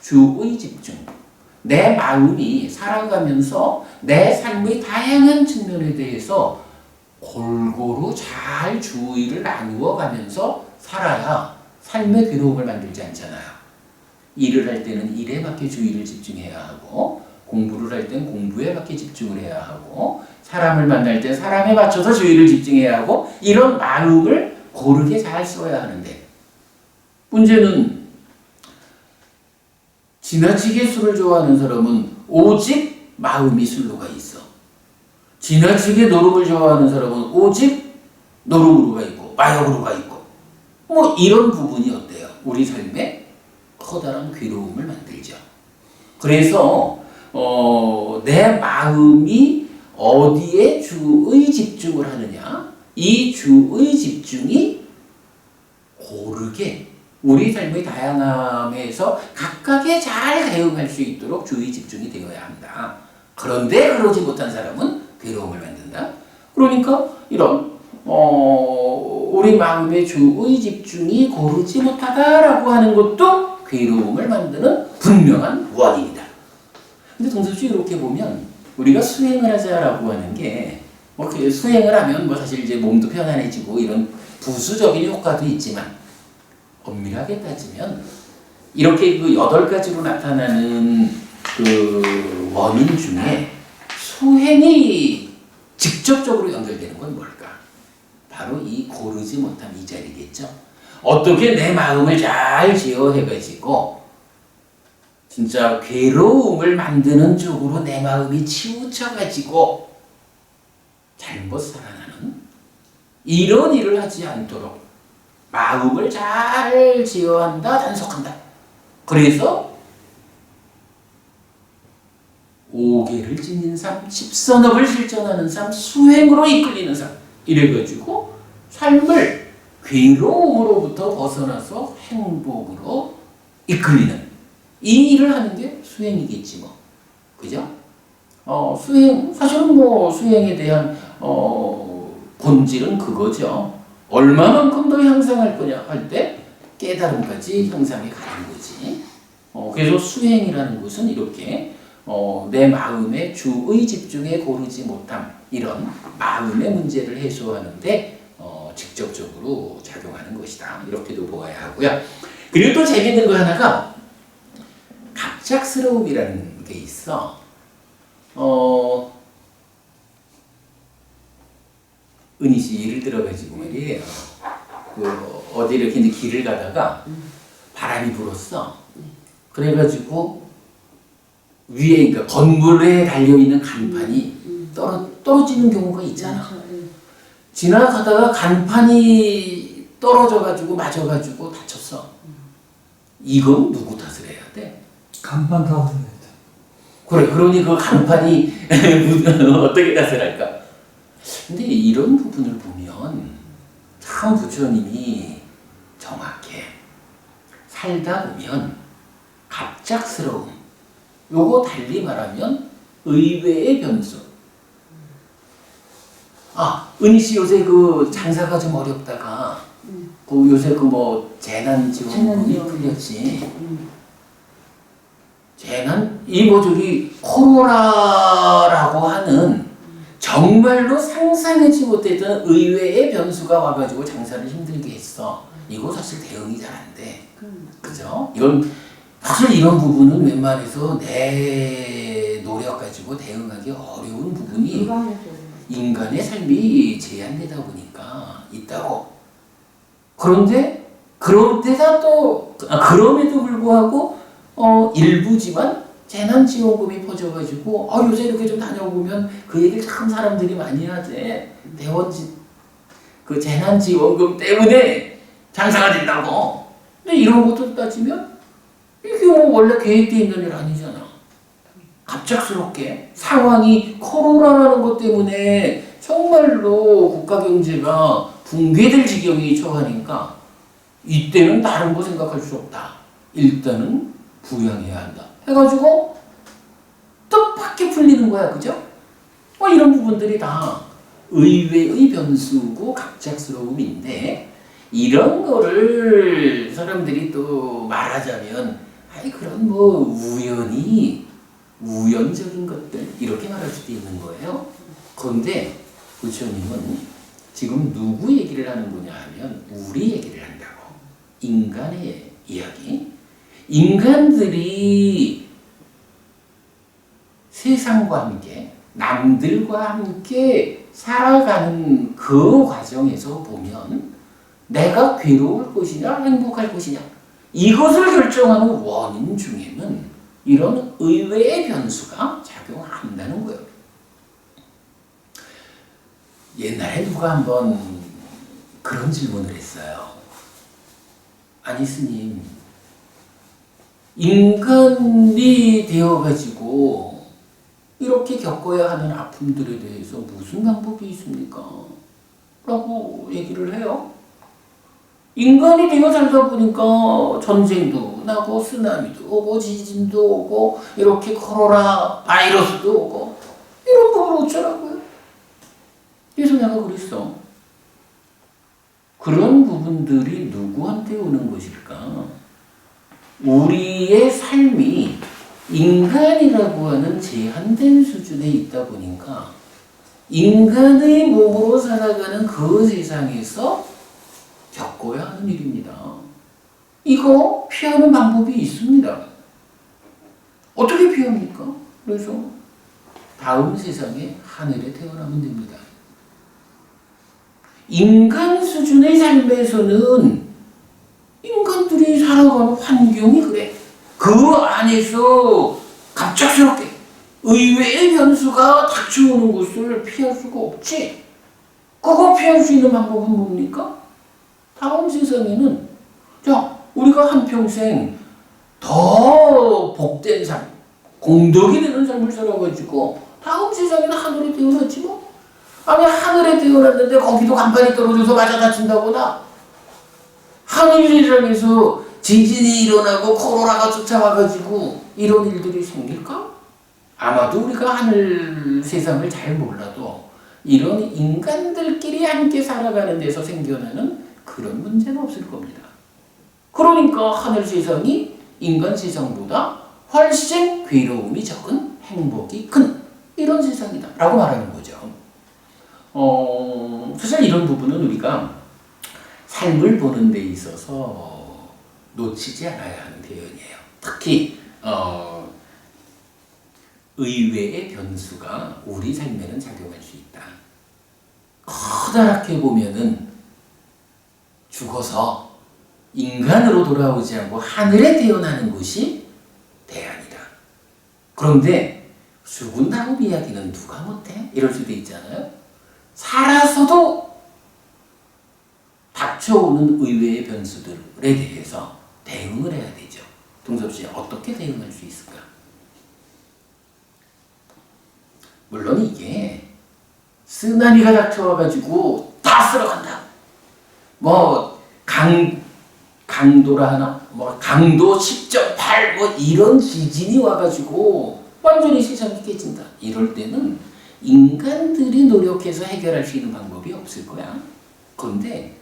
주의 집중. 내 마음이 살아가면서 내 삶의 다양한 측면에 대해서 골고루 잘 주의를 나누어 가면서 살아야 삶의 괴로움을 만들지 않잖아요. 일을 할 때는 일에 맞게 주의를 집중해야 하고 공부를 할 때는 공부에 맞게 집중을 해야 하고 사람을 만날 때 사람에 맞춰서 주의를 집중해야 하고 이런 마음을 고르게 잘 써야 하는데 문제는 지나치게 술을 좋아하는 사람은 오직 마음이 술로 가 있어. 지나치게 노름을 좋아하는 사람은 오직 노름으로 가 있고 마약으로 가 있고 뭐 이런 부분이 어때요? 우리 삶에 커다란 괴로움을 만들죠. 그래서 내 마음이 어디에 주의 집중을 하느냐 이 주의 집중이 고르게 우리 삶의 다양함에서 각각에 잘 대응할 수 있도록 주의 집중이 되어야 한다. 그런데 그러지 못한 사람은 괴로움을 만든다. 그러니까 이런 우리 마음의 주의 집중이 고르지 못하다라고 하는 것도 괴로움을 만드는 분명한 원인이다. 근데 동섭씨 이렇게 보면 우리가 수행을 하자라고 하는 게 뭐 수행을 하면 뭐 사실 이제 몸도 편안해지고 이런 부수적인 효과도 있지만 엄밀하게 따지면 이렇게 그 8가지로 나타나는 그 원인 중에 수행이 직접적으로 연결되는 건 뭘까? 바로 이 고르지 못한 이 자리겠죠. 어떻게 내 마음을 잘 제어해가지고 진짜 괴로움을 만드는 쪽으로 내 마음이 치우쳐가지고 잘못 살아나는 이런 일을 하지 않도록 마음을 잘 제어한다, 단속한다. 그래서 5계를 짓는 삶, 십선업을 실천하는 삶, 수행으로 이끌리는 삶 이래가지고 삶을 괴로움으로부터 벗어나서 행복으로 이끌리는 이 일을 하는 게 수행이겠지 뭐. 그죠? 수행, 사실은 뭐 수행에 대한 본질은 그거죠. 얼마만큼 더 향상할 거냐 할 때 깨달음까지 향상해 가는 거지. 그래서 수행이라는 것은 이렇게 내 마음의 주의 집중에 고르지 못함 이런 마음의 문제를 해소하는데 직접적으로 작용하는 것이다. 이렇게도 보아야 하고요. 그리고 또 재밌는 거 하나가 갑작스러움이라는 게 있어. 은희 씨 예를 들어가지고 말이에요. 어디 이렇게 이제 길을 가다가 바람이 불었어. 그래가지고 위에 그러니까 건물에 달려 있는 간판이 떨어지는 경우가 있잖아. 지나가다가 간판이 떨어져가지고 맞아가지고 다쳤어. 이건 누구 탓을 해야 돼? 간판 탓을 해야 돼. 그래, 그러니 그 간판이 어떻게 탓을 할까? 근데 이런 부분을 보면 참 부처님이 정확해. 살다 보면 갑작스러움, 요거 달리 말하면 의외의 변수. 은희 씨 요새 그 장사가 좀 어렵다가 그 요새 그 뭐 재난지원금이 풀렸지. 저기 코로나라고 하는 정말로 상상하지 못했던 의외의 변수가 와가지고 장사를 힘들게 했어. 이거 사실 대응이 잘 안 돼. 그죠? 이건 사실 이런 부분은 웬만해서 내 노력 가지고 대응하기 어려운 부분이 인간의 삶이 제한되다 보니까 있다고. 그런데 그런데다 또 그럼에도 불구하고 일부지만 재난지원금이 퍼져가지고 요새 이렇게 좀 다녀보면 그 얘기를 참 사람들이 많이 하지. 그 재난지원금 때문에 장사가 된다고. 근데 이런 것도 따지면 이게 뭐 원래 계획되어 있는 일 아니잖아. 갑작스럽게 상황이 코로나라는 것 때문에 정말로 국가 경제가 붕괴될 지경이 처하니까 이때는 다른 거 생각할 수 없다. 일단은 부양해야 한다. 해가지고 뜻밖의 풀리는 거야. 그죠? 이런 부분들이 다 의외의 변수고 갑작스러움인데 이런 거를 사람들이 또 말하자면 그런 뭐 우연적인 것들 이렇게 말할 수도 있는 거예요. 그런데 부처님은 지금 누구 얘기를 하는 거냐 하면 우리 얘기를 한다고. 인간의 이야기. 인간들이 세상과 함께 남들과 함께 살아가는 그 과정에서 보면 내가 괴로울 것이냐 행복할 것이냐 이것을 결정하는 원인 중에는 이런 의외의 변수가 작용한다는 거예요. 옛날에 누가 한번 그런 질문을 했어요. 아니 스님, 인간이 되어가지고 이렇게 겪어야 하는 아픔들에 대해서 무슨 방법이 있습니까? 라고 얘기를 해요. 인간이 되어 살다 보니까 전쟁도 나고 쓰나미도 오고 지진도 오고 이렇게 코로나 바이러스도 오고 이런 부분 어쩌라고요? 그래서 내가 그랬어. 그런 부분들이 누구한테 오는 것일까? 우리의 삶이 인간이라고 하는 제한된 수준에 있다 보니까 인간의 몸으로 살아가는 그 세상에서 겪어야 하는 일입니다. 이거 피하는 방법이 있습니다. 어떻게 피합니까? 그래서 다음 세상에 하늘에 태어나면 됩니다. 인간 수준의 삶에서는 인간들이 살아가는 환경이 그래. 그 안에서 갑작스럽게 의외의 변수가 닥쳐오는 것을 피할 수가 없지. 그거 피할 수 있는 방법은 뭡니까? 다음 세상에는 자, 우리가 한평생 더 복된 삶, 공덕이 되는 삶을 살아가지고 다음 세상에는 하늘에 태어났지 뭐. 아니 하늘에 태어났는데 거기도 간판이 떨어져서 맞아 다친다거나 하늘이라면서 지진이 일어나고 코로나가 쫓아와가지고 이런 일들이 생길까? 아마도 우리가 하늘 세상을 잘 몰라도 이런 인간들끼리 함께 살아가는 데서 생겨나는 그런 문제는 없을 겁니다. 그러니까 하늘 세상이 인간 세상보다 훨씬 괴로움이 적은 행복이 큰 이런 세상이다 라고 말하는 거죠. 사실 이런 부분은 우리가 삶을 보는 데 있어서 놓치지 않아야 하는 대연이에요. 특히 의외의 변수가 우리 삶에는 작용할 수 있다. 커다랗게 보면은 죽어서 인간으로 돌아오지 않고 하늘에 태어나는 것이 대안이다. 그런데 죽은 다음 이야기는 누가 못해? 이럴 수도 있잖아요. 살아서도 닥쳐오는 의외의 변수들에 대해서 대응을 해야 되죠. 동섭 씨, 어떻게 대응할 수 있을까? 물론 이게 쓰나미가 닥쳐와가지고 다 쓸어간다. 뭐 강도라 하나? 뭐 강도 10.8 뭐 이런 지진이 와가지고 완전히 세상이 깨진다. 이럴 때는 인간들이 노력해서 해결할 수 있는 방법이 없을 거야. 그런데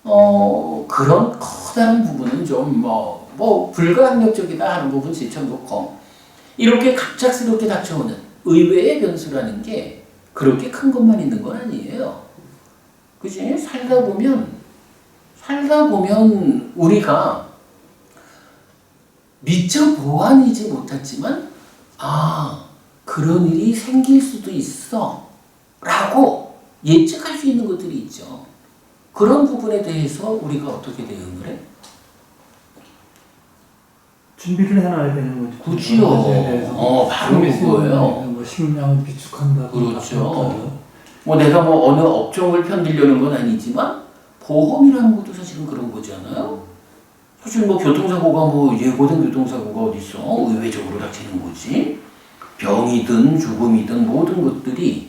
그런 커다란 부분은 좀 불가항력적이다 하는 부분 제쳐놓고 이렇게 갑작스럽게 닥쳐오는 의외의 변수라는 게 그렇게 큰 것만 있는 건 아니에요. 그치? 살다 보면 우리가 미처 보완이지 못했지만 그런 일이 생길 수도 있어 라고 예측할 수 있는 것들이 있죠. 그런 부분에 대해서 우리가 어떻게 대응을 해? 준비를 해놔야 되는 거죠. 그렇지요. 바로 그거예요. 뭐 식량을 비축한다. 그렇죠. 뭐 내가 뭐 어느 업종을 편들려는 건 아니지만 보험이라는 것도 사실은 그런 거잖아요. 사실 뭐 교통사고가 뭐 예고된 교통사고가 어디 있어? 의외적으로 닥치는 거지. 병이든 죽음이든 모든 것들이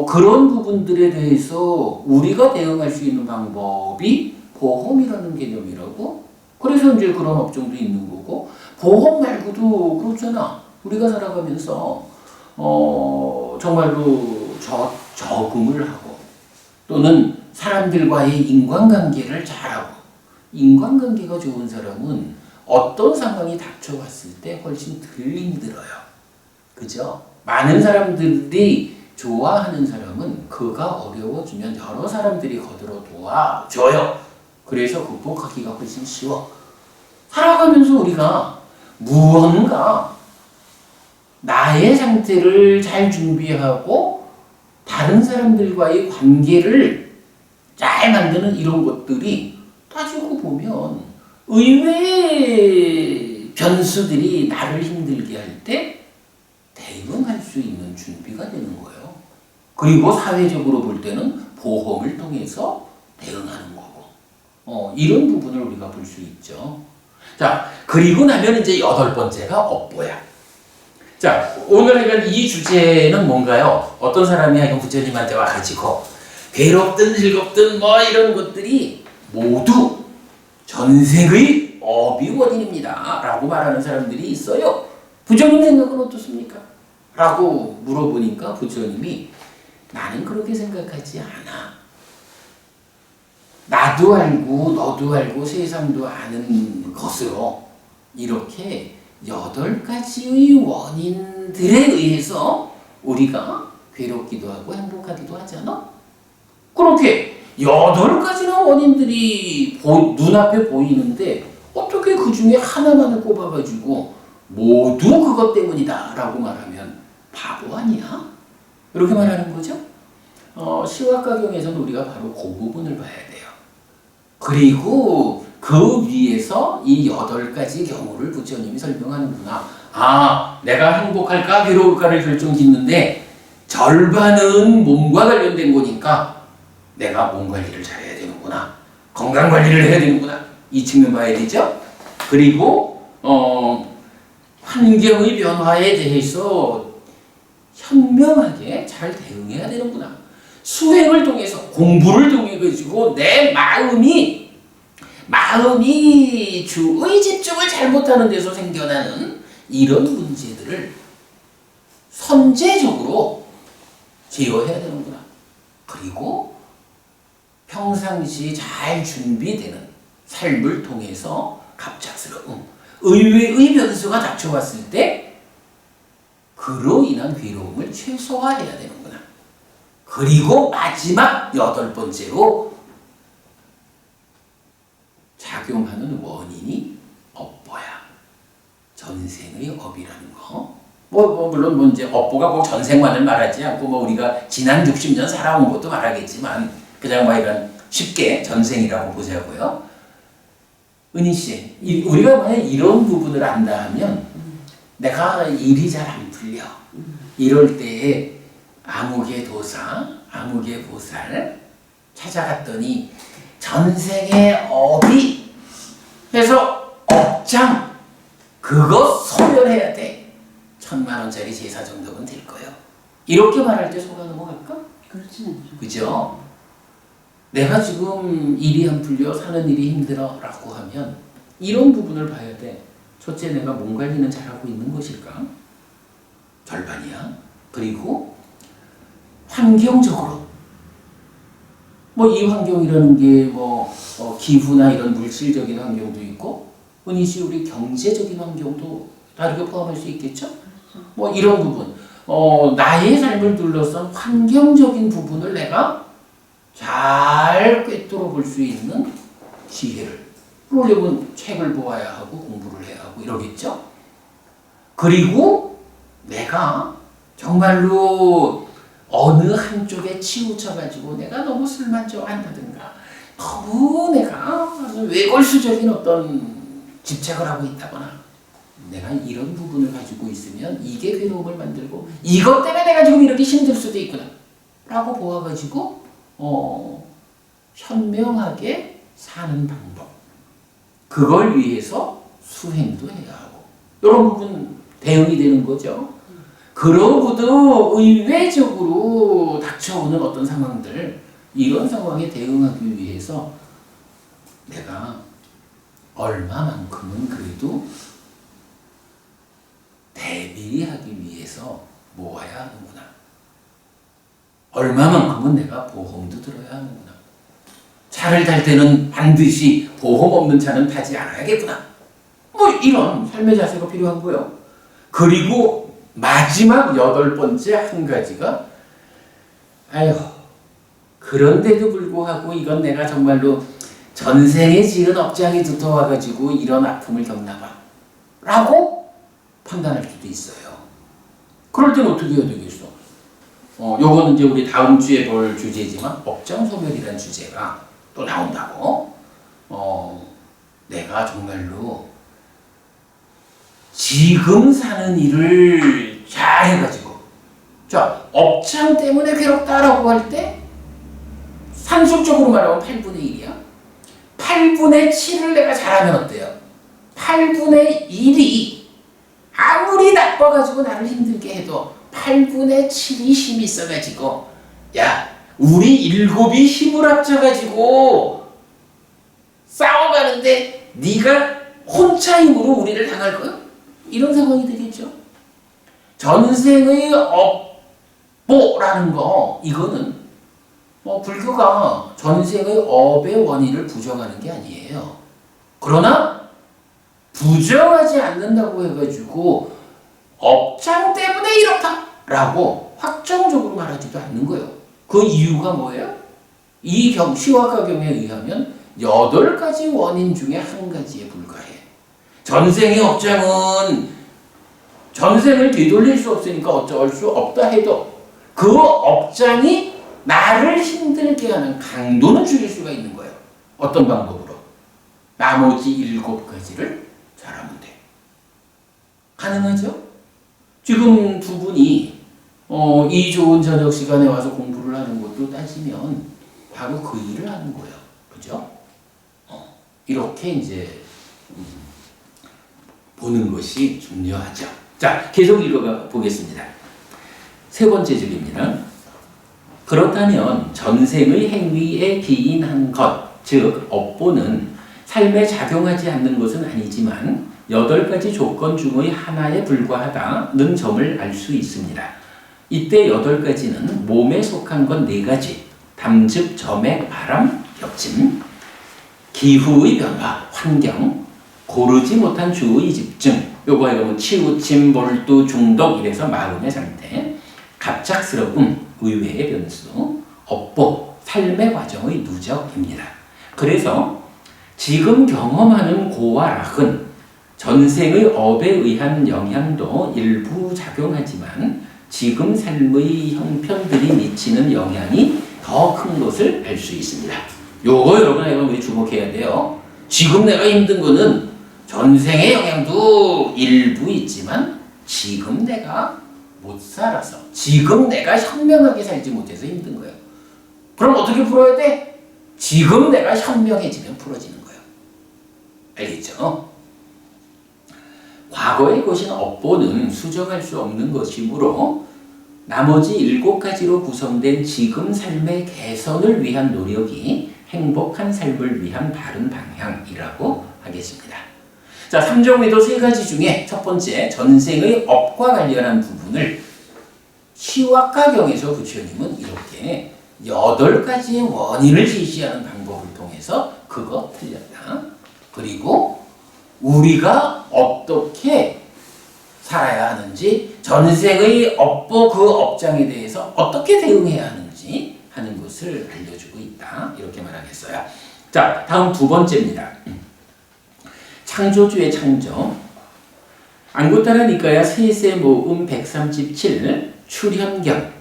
그런 부분들에 대해서 우리가 대응할 수 있는 방법이 보험이라는 개념이라고. 그래서 이제 그런 업종도 있는 거고 보험 말고도 그렇잖아. 우리가 살아가면서 정말로 적응을 하고 또는 사람들과의 인간관계를 잘하고 인간관계가 좋은 사람은 어떤 상황이 닥쳐왔을 때 훨씬 덜 힘들어요. 그죠? 많은 사람들이 좋아하는 사람은 그가 어려워지면 여러 사람들이 거들어 도와줘요. 그래서 극복하기가 훨씬 쉬워. 살아가면서 우리가 무언가 나의 상태를 잘 준비하고 다른 사람들과의 관계를 잘 만드는 이런 것들이 따지고 보면 의외의 변수들이 나를 힘들게 할 때 대응할 수 있는 준비가 되는 거예요. 그리고 사회적으로 볼 때는 보험을 통해서 대응하는 거고 이런 부분을 우리가 볼 수 있죠. 자, 그리고 나면 이제 8번째가 업보야. 자, 오늘 하여간 이 주제는 뭔가요? 어떤 사람이 하여간 부처님한테 와가지고 괴롭든 즐겁든 뭐 이런 것들이 모두 전생의 업이 원인입니다 라고 말하는 사람들이 있어요. 부처님 생각은 어떻습니까? 라고 물어보니까 부처님이 나는 그렇게 생각하지 않아. 나도 알고 너도 알고 세상도 아는 것으로 이렇게 8가지의 원인들에 의해서 우리가 괴롭기도 하고 행복하기도 하잖아. 그렇게 8가지나 원인들이 눈앞에 보이는데 어떻게 그 중에 하나만을 꼽아가지고 모두 그것 때문이다 라고 말하면 바보 아니야? 이렇게 말하는 거죠. 시와가경에서는 우리가 바로 그 부분을 봐야 돼요. 그리고 그 위에서 이 8가지 경우를 부처님이 설명하는구나. 아, 내가 행복할까 괴로울까를 결정짓는데 절반은 몸과 관련된 거니까 내가 몸 관리를 잘해야 되는구나. 건강 관리를 해야 되는구나. 이 측면 봐야 되죠. 그리고 환경의 변화에 대해서 현명하게 잘 대응해야 되는구나. 수행을 통해서 공부를 통해 가지고 내 마음이 주의 집중을 잘못하는 데서 생겨나는 이런 문제들을 선제적으로 제어해야 되는구나. 그리고 평상시 잘 준비되는 삶을 통해서 갑작스러운 의외의 변수가 닥쳐왔을 때 그로 인한 괴로움을 최소화해야 되는구나. 그리고 마지막 8번째로 작용하는 원인이 업보야. 전생의 업이라는 거. 물론 이제 업보가 꼭 전생만을 말하지 않고 우리가 지난 60년 살아온 것도 말하겠지만 그냥 이런 쉽게 전생이라고 보자고요. 은희 씨, 우리가 만약 이런 부분을 안다 하면 내가 일이 잘 안 풀려. 이럴 때에 아무개 도사, 아무개 보살 찾아갔더니 전생의 업이 해서 업장 그거 소멸해야 돼. 1000만원짜리 제사 정도는 될 거예요. 이렇게 말할 때 속아 넘어갈까? 그렇진 않죠. 그죠? 내가 지금 일이 안 풀려 사는 일이 힘들어 라고 하면 이런 부분을 봐야 돼. 첫째, 내가 몸 관리는 잘하고 있는 것일까? 절반이야. 그리고 환경적으로 이 환경이라는 게 기후나 이런 물질적인 환경도 있고 은희 씨 우리 경제적인 환경도 다르게 포함할 수 있겠죠? 그렇죠. 이런 부분 나의 삶을 둘러싼 환경적인 부분을 내가 잘 꿰뚫어 볼 수 있는 지혜를 그러려면 책을 보아야 하고 공부를 해야 하고 이러겠죠? 그리고 내가 정말로 어느 한쪽에 치우쳐가지고 내가 너무 술만족한다든가 너무 내가 외골수적인 어떤 집착을 하고 있다거나 내가 이런 부분을 가지고 있으면 이게 괴로움을 만들고 이것 때문에 내가 지금 이렇게 힘들 수도 있구나 라고 보아가지고 현명하게 사는 방법 그걸 위해서 수행도 해야 하고 이런 부분 대응이 되는 거죠. 그러고도 의외적으로 닥쳐오는 어떤 상황들 이런 상황에 대응하기 위해서 내가 얼마만큼은 그래도 대비하기 위해서 모아야 하는구나. 얼마만큼은 내가 보험도 들어야 하는구나. 차를 탈 때는 반드시 보험 없는 차는 타지 않아야겠구나. 이런 삶의 자세가 필요한 거예요. 그리고 마지막 8번째 한 가지가 그런데도 불구하고 이건 내가 정말로 전생에 지은 업장이 두터워가지고 이런 아픔을 겪나봐 라고 판단할 수도 있어요. 그럴 때는 어떻게 해야 되겠어? 요거는 이제 우리 다음 주에 볼 주제지만 업장 소멸이라는 주제가 또 나온다고. 내가 정말로 지금 사는 일을 잘 해가지고 자 업장 때문에 괴롭다라고 할 때 산술적으로 말하면 8분의 1이야. 8분의 7을 내가 잘하면 어때요? 8분의 1이 아무리 나빠가지고 나를 힘들게 해도 8분의 7이 힘이 있어가지고 야 우리 7이 힘을 합쳐가지고 싸워가는데 네가 혼자 힘으로 우리를 당할 거야? 이런 상황이 되겠죠. 전생의 업보 업보라는 거 이거는 불교가 전생의 업의 원인을 부정하는 게 아니에요. 그러나 부정하지 않는다고 해가지고 업장 때문에 이렇다라고 확정적으로 말하지도 않는 거예요. 그 이유가 뭐예요? 이 시화가경에 의하면 8가지 원인 중에 한 가지에 불과해. 전생의 업장은 전생을 되돌릴 수 없으니까 어쩔 수 없다 해도 그 업장이 나를 힘들게 하는 강도는 줄일 수가 있는 거예요. 어떤 방법으로? 나머지 7가지를 잘하면 돼. 가능하죠? 지금 두 분이 이 좋은 저녁 시간에 와서 공부를 하는 것도 따지면 바로 그 일을 하는 거예요. 그죠? 이렇게 이제 보는 것이 중요하죠. 자, 계속 읽어가 보겠습니다. 세 번째 줄입니다. 그렇다면 전생의 행위에 기인한 것, 즉 업보는 삶에 작용하지 않는 것은 아니지만 8가지 조건 중의 하나에 불과하다는 점을 알 수 있습니다. 이때 8가지는 몸에 속한 것 4가지, 담즙, 점액, 바람, 겹침, 기후의 변화, 환경, 고르지 못한 주의 집중, 요거 이러면 치우침, 몰두, 중독 이래서 마음의 상태, 갑작스러움, 의외의 변수, 업보, 삶의 과정의 누적입니다. 그래서 지금 경험하는 고와 락은 전생의 업에 의한 영향도 일부 작용하지만 지금 삶의 형편들이 미치는 영향이 더 큰 것을 알 수 있습니다. 요거 여러분 우리 주목해야 돼요. 지금 내가 힘든 거는 전생의 영향도 일부 있지만 지금 내가 못 살아서 지금 내가 현명하게 살지 못해서 힘든 거예요. 그럼 어떻게 풀어야 돼? 지금 내가 현명해지면 풀어지는 거예요. 알겠죠? 과거의 것인 업보는 수정할 수 없는 것이므로 나머지 7가지로 구성된 지금 삶의 개선을 위한 노력이 행복한 삶을 위한 바른 방향이라고 하겠습니다. 자, 3정의도 3가지 중에 첫 번째 전생의 업과 관련한 부분을 시화가경에서 부처님은 이렇게 8가지의 원인을 제시하는 방법을 통해서 그거 틀렸다. 그리고 우리가 어떻게 살아야 하는지 전생의 업보 그 업장에 대해서 어떻게 대응해야 하는지 하는 것을 알려주고 있다. 이렇게 말하겠어요. 자, 다음 2번째입니다. 창조주의 창조. 앙구타라 니카야 세세 모음 137 출현경,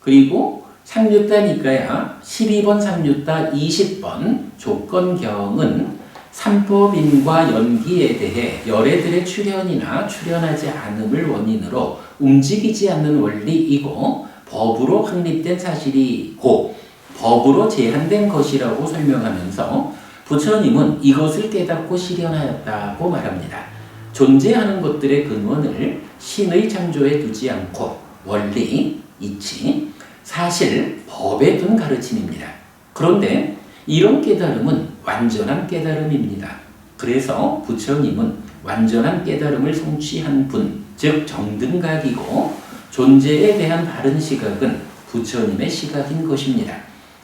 그리고 상류타 니카야 12번 상류타 20번 조건경은 삼법인과 연기에 대해 열애들의 출현이나 출현하지 않음을 원인으로 움직이지 않는 원리이고 법으로 확립된 사실이고 법으로 제한된 것이라고 설명하면서 부처님은 이것을 깨닫고 실현하였다고 말합니다. 존재하는 것들의 근원을 신의 창조에 두지 않고 원리, 이치, 사실, 법에 둔 가르침입니다. 그런데 이런 깨달음은 완전한 깨달음입니다. 그래서 부처님은 완전한 깨달음을 성취한 분, 즉 정등각이고 존재에 대한 바른 시각은 부처님의 시각인 것입니다.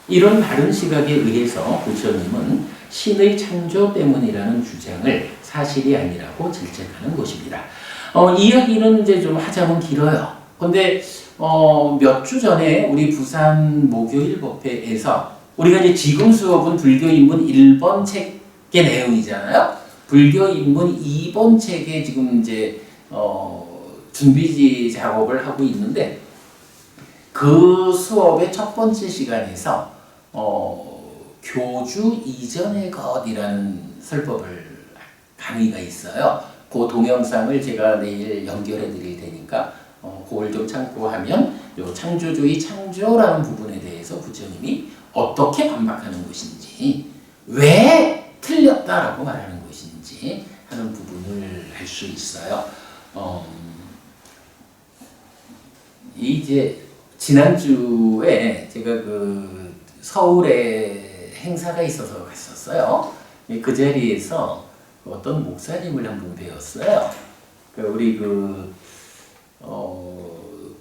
이런 바른 시각에 의해서 부처님은 신의 창조 때문이라는 주장을 사실이 아니라고 질책하는 것입니다. 이야기는 이제 좀 하자면 길어요. 근데 몇 주 전에 우리 부산 모교일 법회에서 우리가 이제 지금 수업은 불교인문 1번 책의 내용이잖아요. 불교인문 2번 책에 지금 이제 준비 작업을 하고 있는데 그 수업의 첫 번째 시간에서 교주 이전의 것이라는 설법을 강의가 있어요. 그 동영상을 제가 내일 연결해 드릴 테니까 그걸 좀 참고하면 요 창조주의 창조라는 부분에 대해서 부처님이 어떻게 반박하는 것인지, 왜 틀렸다라고 말하는 것인지 하는 부분을 알 수 있어요. 이제 지난주에 제가 그 서울에 행사가 있어서 갔었어요. 그 자리에서 어떤 목사님을 한 분 배웠어요. 우리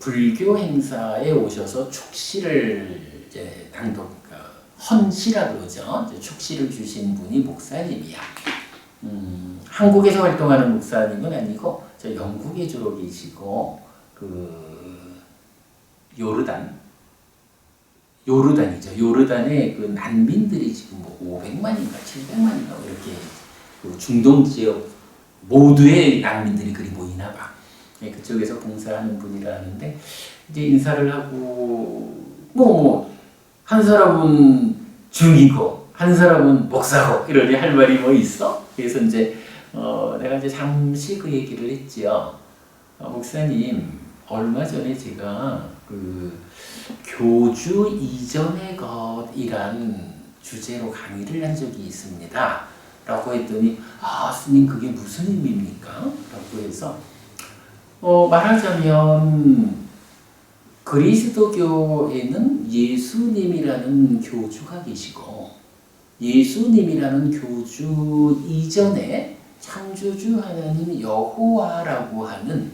불교 행사에 오셔서 축시를 이제 헌시라 그러죠. 이제 축시를 주신 분이 목사님이야. 한국에서 활동하는 목사님은 아니고 저 영국에 주로 계시고 요르단이죠. 요르단에 그 난민들이 지금 뭐 500만인가 700만인가 이렇게 그 중동 지역 모두의 난민들이 그리 모이나 봐. 네, 그쪽에서 봉사하는 분이라는데 이제 인사를 하고 한 사람은 중이고 한 사람은 목사고 이러니 할 말이 뭐 있어? 그래서 이제 내가 이제 잠시 그 얘기를 했지요. 목사님, 얼마 전에 제가 그 교주 이전의 것이란 주제로 강의를 한 적이 있습니다. 라고 했더니 스님 그게 무슨 의미입니까? 라고 해서 말하자면 그리스도교에는 예수님이라는 교주가 계시고 예수님이라는 교주 이전에 창조주 하나님 여호와라고 하는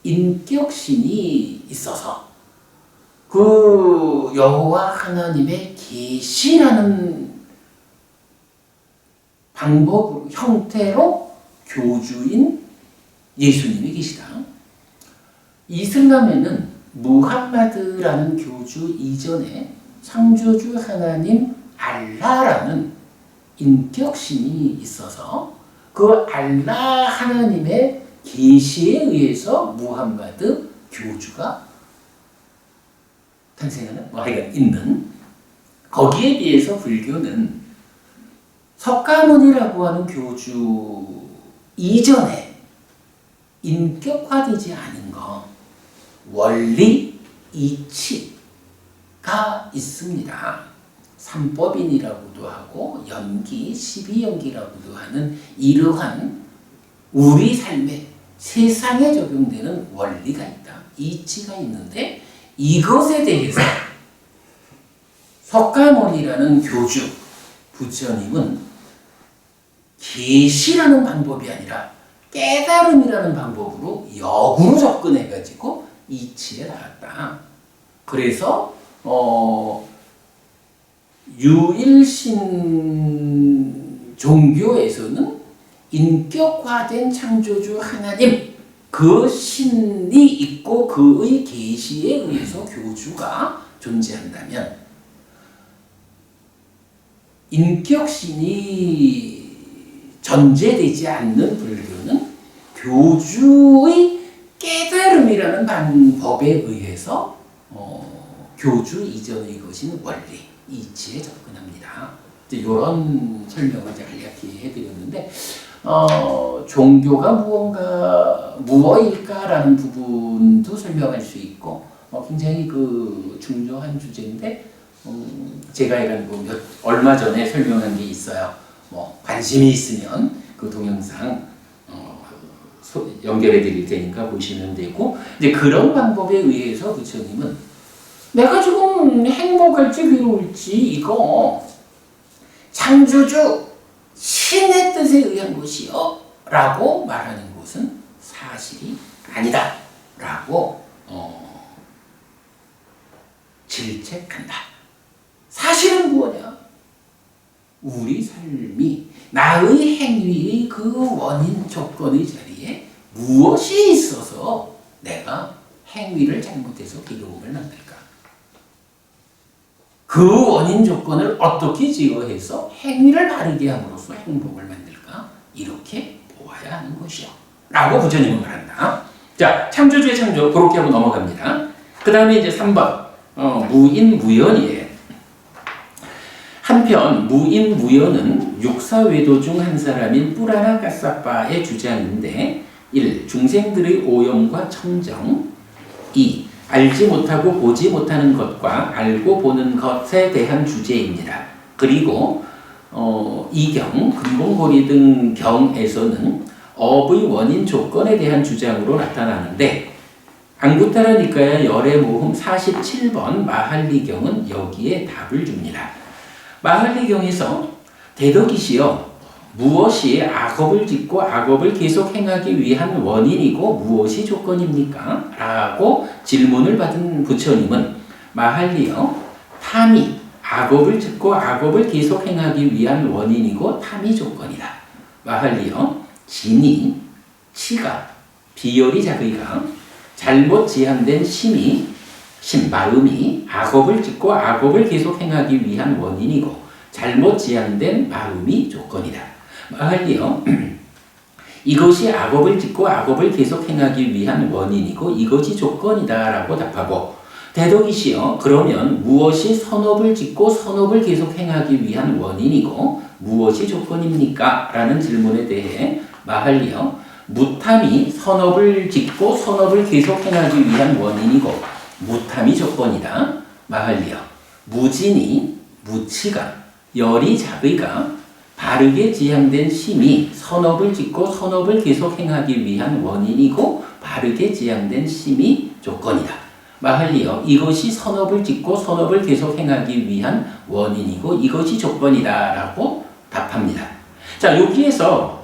인격신이 있어서 그 여호와 하나님의 계시라는 방법, 형태로 교주인 예수님이 계시다. 이슬람에는 무함마드라는 교주 이전에 창조주 하나님 알라라는 인격신이 있어서 그 알라 하나님의 계시에 의해서 무함마드 교주가 탄생하는, 있는, 거기에 비해서 불교는 석가모니라고 하는 교주 이전에 인격화되지 않은 거, 원리, 이치가 있습니다. 삼법인이라고도 하고 연기, 12연기라고도 하는 이러한 우리 삶에 세상에 적용되는 원리가 있다. 이치가 있는데 이것에 대해서 석가모니라는 교주, 부처님은 계시라는 방법이 아니라 깨달음이라는 방법으로 역으로 접근해가지고 이치에 나왔다. 그래서 유일신 종교에서는 인격화된 창조주 하나님, 그 신이 있고 그의 계시에 의해서 교주가 존재한다면 인격신이 전제되지 않는 불교는 교주의 깨달음이라는 방법에 의해서 교주 이전의 것인 원리, 이치에 접근합니다. 이런 설명을 간략히 해드렸는데 종교가 무엇일까라는 부분도 설명할 수 있고 굉장히 그 중요한 주제인데 제가 얼마 전에 설명한 게 있어요. 관심이 있으면 그 동영상 연결해 드릴 테니까 보시면 되고, 이제 그런 방법에 의해서 부처님은 내가 지금 행복할지 괴로울지 이거 창조주 신의 뜻에 의한 것이요 라고 말하는 것은 사실이 아니다 라고 질책한다. 사실은 뭐냐? 우리 삶이 나의 행위의 그 원인 조건의 자리에 무엇이 있어서 내가 행위를 잘못해서 괴로움을 만들까? 그 원인 조건을 어떻게 제어해서 행위를 바르게 함으로써 행복을 만들까? 이렇게 보아야 하는 것이요 라고 부처님은 말한다. 자, 창조주의 창조 그렇게 하고 넘어갑니다. 그 다음에 이제 3번 무인무연이에요. 한편 무인무연은 육사외도 중 한 사람인 뿌라나 까사빠의 주장인데 1. 중생들의 오염과 청정 2. 알지 못하고 보지 못하는 것과 알고 보는 것에 대한 주제입니다. 그리고 이경, 금공고리 등 경에서는 업의 원인 조건에 대한 주장으로 나타나는데 앙구타라 니카야 열애모흠 47번 마할리경은 여기에 답을 줍니다. 마할리경에서 대덕이시여 무엇이 악업을 짓고 악업을 계속 행하기 위한 원인이고 무엇이 조건입니까? 라고 질문을 받은 부처님은 마할리요. 탐이 악업을 짓고 악업을 계속 행하기 위한 원인이고 탐이 조건이다. 마할리요. 진이, 치가, 비열이 자의가, 잘못 지향된 마음이 악업을 짓고 악업을 계속 행하기 위한 원인이고 잘못 지향된 마음이 조건이다. 마할리요. 이것이 악업을 짓고 악업을 계속 행하기 위한 원인이고 이것이 조건이다 라고 답하고 대덕이시여 그러면 무엇이 선업을 짓고 선업을 계속 행하기 위한 원인이고 무엇이 조건입니까? 라는 질문에 대해 마할리요. 무탐이 선업을 짓고 선업을 계속 행하기 위한 원인이고 무탐이 조건이다. 마할리요. 무진이, 무치가, 열이 자의가 바르게 지향된 심이 선업을 짓고 선업을 계속 행하기 위한 원인이고 바르게 지향된 심이 조건이다. 마할리요. 이것이 선업을 짓고 선업을 계속 행하기 위한 원인이고 이것이 조건이다 라고 답합니다. 자, 여기에서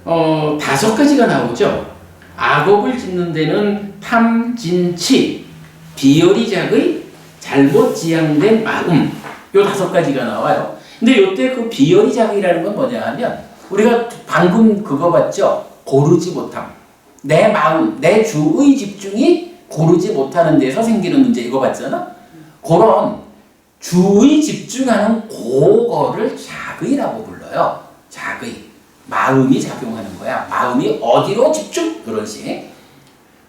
5가지가 나오죠. 악업을 짓는 데는 탐, 진, 치, 비열이작의 잘못 지향된 마음 요 5가지가 나와요. 근데 요때 그 비열이작이라는 건 뭐냐 하면 우리가 방금 그거 봤죠? 고르지 못함. 내 마음, 내 주의 집중이 고르지 못하는 데서 생기는 문제 이거 봤잖아? 그런 주의 집중하는 그거를 작의라고 불러요. 작의. 마음이 작용하는 거야. 마음이 어디로 집중? 그런 식.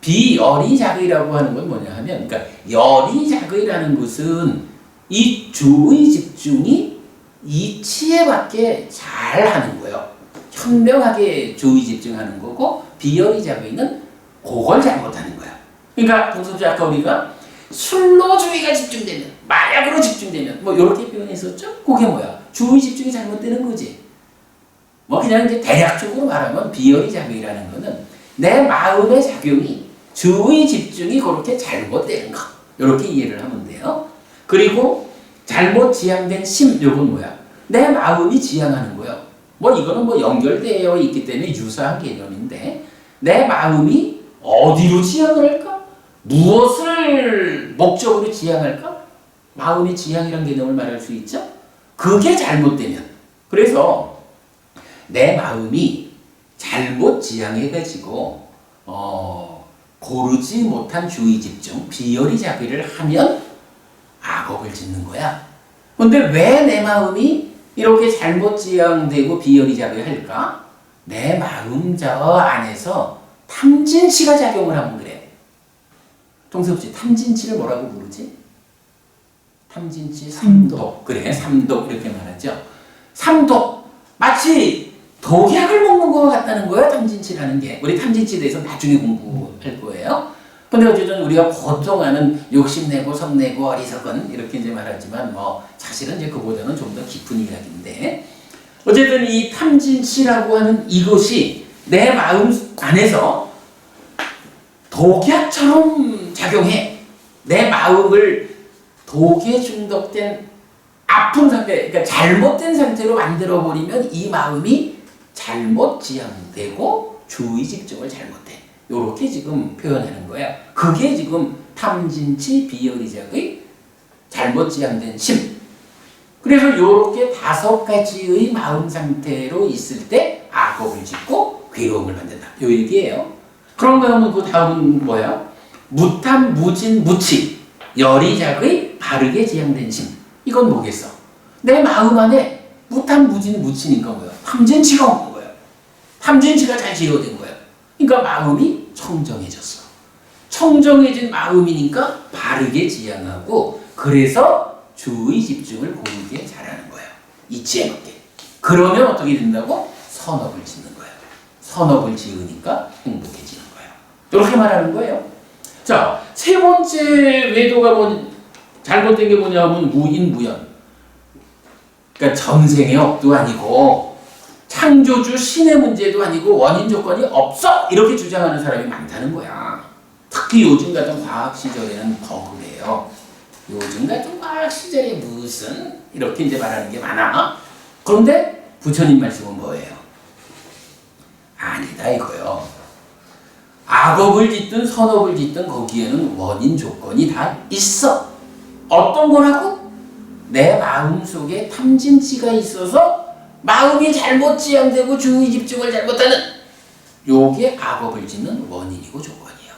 비열이작의라고 하는 건 뭐냐 하면 그러니까 열이작의라는 것은 이 주의 집중이 이치에 맞게 잘 하는 거예요. 현명하게 주의 집중하는 거고 비열이작의는 그걸 잘못하는 거야. 그러니까 동섭씨 아까 우리가 술로 주의가 집중되면 마약으로 집중되면 뭐 이렇게 표현했었죠? 그게 뭐야? 주의 집중이 잘못되는 거지. 뭐 그냥 이제 대략적으로 말하면 비열이작의라는 거는 내 마음의 작용이 주의 집중이 그렇게 잘못되는 거 이렇게 이해를 하면 돼요. 그리고 잘못 지향된 심 이건 뭐야? 내 마음이 지향하는 거예요. 뭐 이거는 뭐 연결되어 있기 때문에 유사한 개념인데 내 마음이 어디로 지향을 할까? 무엇을 목적으로 지향할까? 마음의 지향이란 개념을 말할 수 있죠? 그게 잘못되면 그래서 내 마음이 잘못 지향해가지고 고르지 못한 주의 집중, 비열이작의를 하면 악업을 짓는 거야. 근데 왜 내 마음이 이렇게 잘못 지향되고 비열이작을 할까? 내 마음 저 안에서 탐진치가 작용을 하면 그래. 동섭씨, 탐진치를 뭐라고 부르지? 탐진치 삼독. 그래, 삼독 이렇게 말하죠. 삼독. 마치 독약을 먹는 것 같다는 거야, 탐진치라는 게. 우리 탐진치에 대해서 나중에 공부할 거예요. 근데 어쨌든 우리가 보통 아는 욕심내고 성내고 어리석은 이렇게 이제 말하지만 뭐 사실은 이제 그보다는 좀 더 깊은 이야기인데 어쨌든 이 탐진치라고 하는 이것이 내 마음 안에서 독약처럼 작용해. 내 마음을 독에 중독된 아픈 상태, 그러니까 잘못된 상태로 만들어버리면 이 마음이 잘못 지향되고 주의 집중을 잘못해. 요렇게 지금 표현하는 거야. 그게 지금 탐진치 비열이작의 잘못 지향된 심. 그래서 요렇게 5가지의 마음 상태로 있을 때 악업을 짓고 괴로움을 만든다. 요 얘기예요. 그런가 하면 그 다음은 뭐야? 무탐, 무진, 무치. 열이작의 바르게 지향된 심. 이건 뭐겠어? 내 마음 안에 무탐, 무진, 무치니까 뭐야? 탐진치가 없는 거야. 탐진치가 잘 제어된 거야. 그러니까 마음이 청정해졌어. 청정해진 마음이니까 바르게 지향하고 그래서 주의 집중을 고르게 잘하는 거예요. 이치에 맞게. 그러면 어떻게 된다고? 선업을 짓는 거예요. 선업을 지으니까 행복해지는 거예요. 이렇게 말하는 거예요. 자, 3번째 외도가 뭐 잘못된 게 뭐냐면 무인무연. 그러니까 전생의 업도 아니고 창조주 신의 문제도 아니고 원인 조건이 없어 이렇게 주장하는 사람이 많다는 거야. 특히 요즘 같은 과학 시절에는 더 그래요. 요즘 같은 과학 시절에 무슨 이렇게 이제 말하는 게 많아. 그런데 부처님 말씀은 뭐예요? 아니다 이거요. 악업을 짓든 선업을 짓든 거기에는 원인 조건이 다 있어. 어떤 거라고? 내 마음속에 탐진치가 있어서 마음이 잘못 지향되고 주의 집중을 잘못하는 요게 악업을 짓는 원인이고 조건이에요.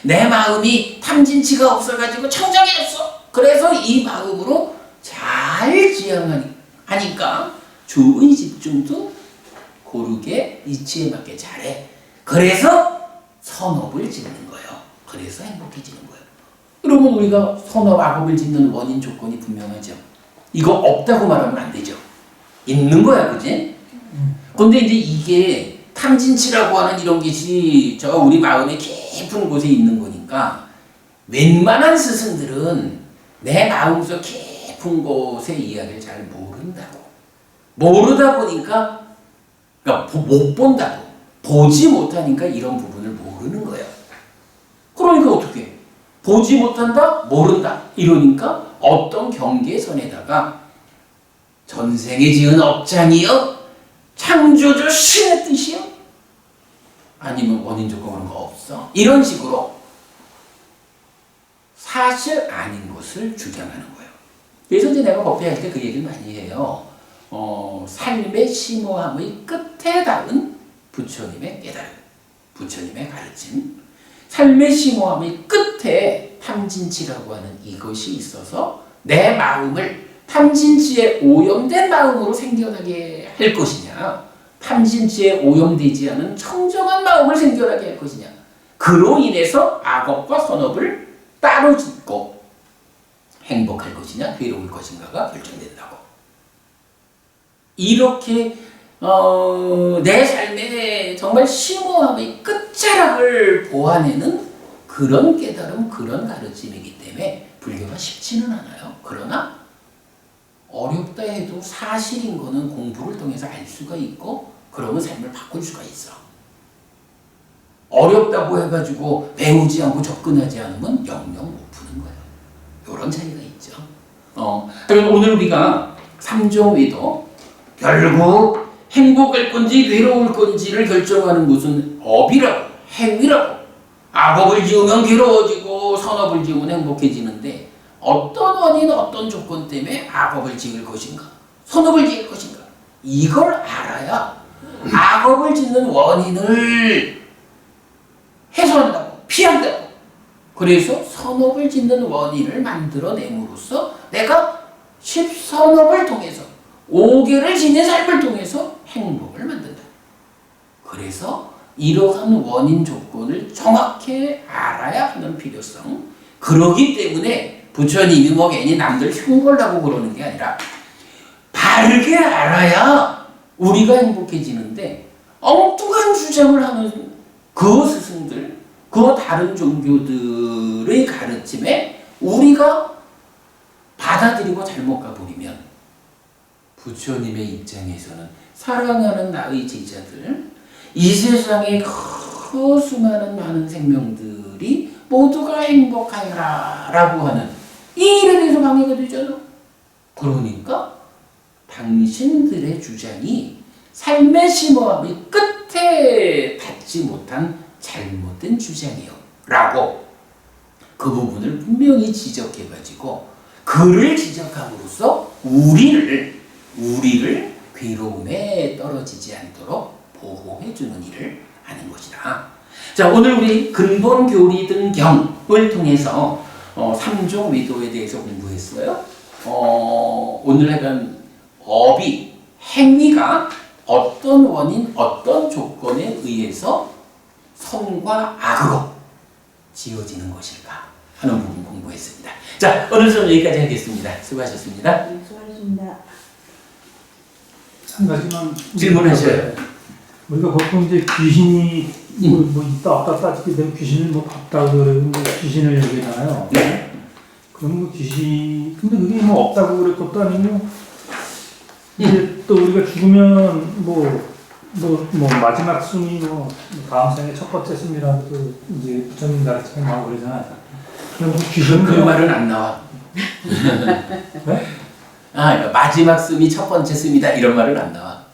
내 마음이 탐진치가 없어가지고 청정해졌어. 그래서 이 마음으로 잘 지향하니까 주의 집중도 고르게 이치에 맞게 잘해. 그래서 선업을 짓는 거예요. 그래서 행복해지는 거예요. 그러면 우리가 선업, 악업을 짓는 원인 조건이 분명하죠. 이거 없다고 말하면 안 되죠. 있는 거야, 그지? 근데 이제 이게 탐진치라고 하는 이런 것이 저 우리 마음의 깊은 곳에 있는 거니까 웬만한 스승들은 내 마음속 깊은 곳의 이야기를 잘 모른다고. 모르다 보니까 그러니까 못 본다고. 보지 못하니까 이런 부분을 모르는 거예요. 그러니까 어떻게 해? 보지 못한다? 모른다. 이러니까 어떤 경계선에다가 전생에 지은 업장이요? 창조주 신의 뜻이요? 아니면 원인 조건 그런 거 없어? 이런 식으로 사실 아닌 것을 주장하는 거예요. 그래서 이제 내가 법회할 때 그 얘기를 많이 해요. 삶의 심오함의 끝에 닿은 부처님의 깨달음, 부처님의 가르침, 삶의 심오함의 끝에 탐진치라고 하는 이것이 있어서 내 마음을 탐진치에 오염된 마음으로 생겨나게 할 것이냐, 탐진치에 오염되지 않은 청정한 마음을 생겨나게 할 것이냐, 그로 인해서 악업과 선업을 따로 짓고 행복할 것이냐 괴로울 것인가가 결정된다고. 이렇게 내 삶의 정말 심오함의 끝자락을 보아내는 그런 깨달음, 그런 가르침이기 때문에 불교가 쉽지는 않아요. 그러나 어렵다 해도 사실인 거는 공부를 통해서 알 수가 있고 그러면 삶을 바꿀 수가 있어. 어렵다고 해가지고 배우지 않고 접근하지 않으면 영영 못 푸는 거예요. 이런 차이가 있죠. 그럼 오늘 우리가 삼종위도 결국 행복할 건지 괴로울 건지를 결정하는 것은 업이라고, 행위라고. 악업을 지으면 괴로워지고 선업을 지으면 행복해지는데 어떤 원인, 어떤 조건 때문에 악업을 지을 것인가, 선업을 지을 것인가, 이걸 알아야 악업을 짓는 원인을 해소한다고, 피한다고. 그래서 선업을 짓는 원인을 만들어냄으로써 내가 십선업을 통해서 오계를 지닌 삶을 통해서 행복을 만든다. 그래서 이러한 원인 조건을 정확히 알아야 하는 필요성. 그러기 때문에 부처님이 뭐 괜히 남들 흉보려고 그러는 게 아니라 바르게 알아야 우리가 행복해지는데 엉뚱한 주장을 하는 그 스승들, 그 다른 종교들의 가르침에 우리가 받아들이고 잘못 가버리면 부처님의 입장에서는 사랑하는 나의 제자들, 이 세상에 그 수많은 많은 생명들이 모두가 행복하여라 라고 하는 이 일에 대해서 방해가 되잖아. 그러니까 당신들의 주장이 삶의 심오함이 끝에 닿지 못한 잘못된 주장이요 라고 그 부분을 분명히 지적해가지고 그를 지적함으로써 우리를 괴로움에 떨어지지 않도록 보호해주는 일을 하는 것이다. 자, 오늘 우리 근본 교리 등 경을 통해서 삼종 위도에 대해서 공부했어요. 오늘 해간 업이, 행위가 어떤 원인, 어떤 조건에 의해서 선과 악으로 지어지는 것일까 하는 부분 공부했습니다. 자, 오늘 수업 여기까지 하겠습니다. 수고하셨습니다. 네, 수고하셨습니다. 한 가지만 질문하셔요. 우리가 보통 이제 귀신이 뭐 있다 없다 따지게 되면 귀신을 뭐 봤다 그러고 뭐 귀신을 얘기하잖아요. 네. 그럼 그 귀신 근데 그게 뭐 없다고 그럴 것도 아니고 이제 또 우리가 죽으면 뭐 마지막 숨이 뭐 다음 생에 첫 번째 숨이라고 또 이제 부처님 가르침에 나오고 그러잖아요. 그럼 그 귀신은 그 말은 안 나와. 네? 그러니까 마지막 숨이 첫 번째 숨이다 이런 말은 안 나와.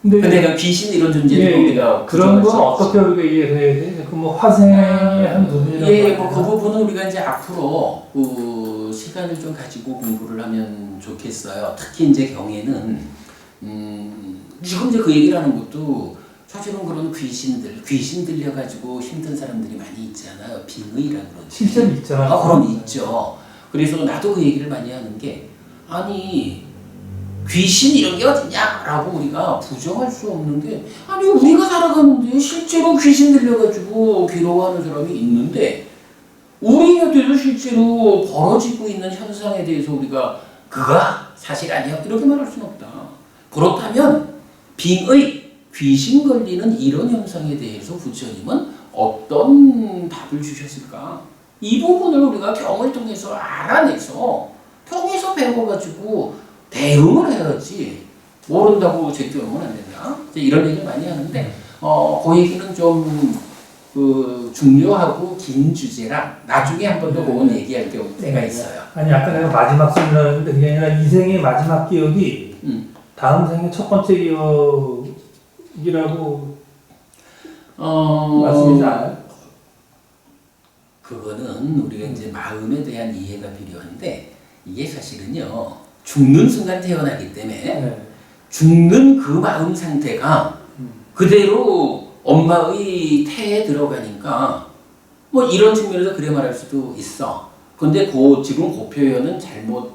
근데 그 귀신 이런 존재도 예, 우리가 그런 건 부정할 수 어떻게 우리가 이해해야 돼? 그뭐 화생의 한 부분이라고. 예, 뭐 그 부분은 우리가 이제 앞으로 그 시간을 좀 가지고 공부를 하면 좋겠어요. 특히 이제 경에는 지금 이제 그 얘기를 하는 것도 사실은 그런 귀신 들려가지고 힘든 사람들이 많이 있잖아요. 빙의라 그러지. 실제로 있잖아요. 아, 그럼 있죠. 그래서 나도 그 얘기를 많이 하는 게 아니 귀신 이런 게 어딨냐라고 우리가 부정할 수 없는 게 아니 우리가 살아가는데 실제로 귀신 들려가지고 괴로워하는 사람이 있는데 우리 곁에도 실제로 벌어지고 있는 현상에 대해서 우리가 그가 사실 아니야 이렇게 말할 수는 없다. 그렇다면 빙의 귀신 걸리는 이런 현상에 대해서 부처님은 어떤 답을 주셨을까? 이 부분을 우리가 경을 통해서 알아내서 통해서 배워가지고 대응을 해야지 모른다고 제껴오면 안 된다. 이런 얘기를 많이 하는데 그 얘기는 좀 중요하고 긴 주제라 나중에 한 번 더 그건 얘기할 때가 있어요. 아니 아까 내가 마지막 생이라 했는데 그게 아니라 이 생의 마지막 기억이 다음 생의 첫 번째 기억이라고 말씀이지 않아요? 그거는 우리가 이제 마음에 대한 이해가 필요한데 이게 사실은요 죽는 순간 태어나기 때문에 죽는 그 마음 상태가 그대로 엄마의 태에 들어가니까 뭐 이런 측면에서 그래 말할 수도 있어. 근데 지금 그 표현은 잘못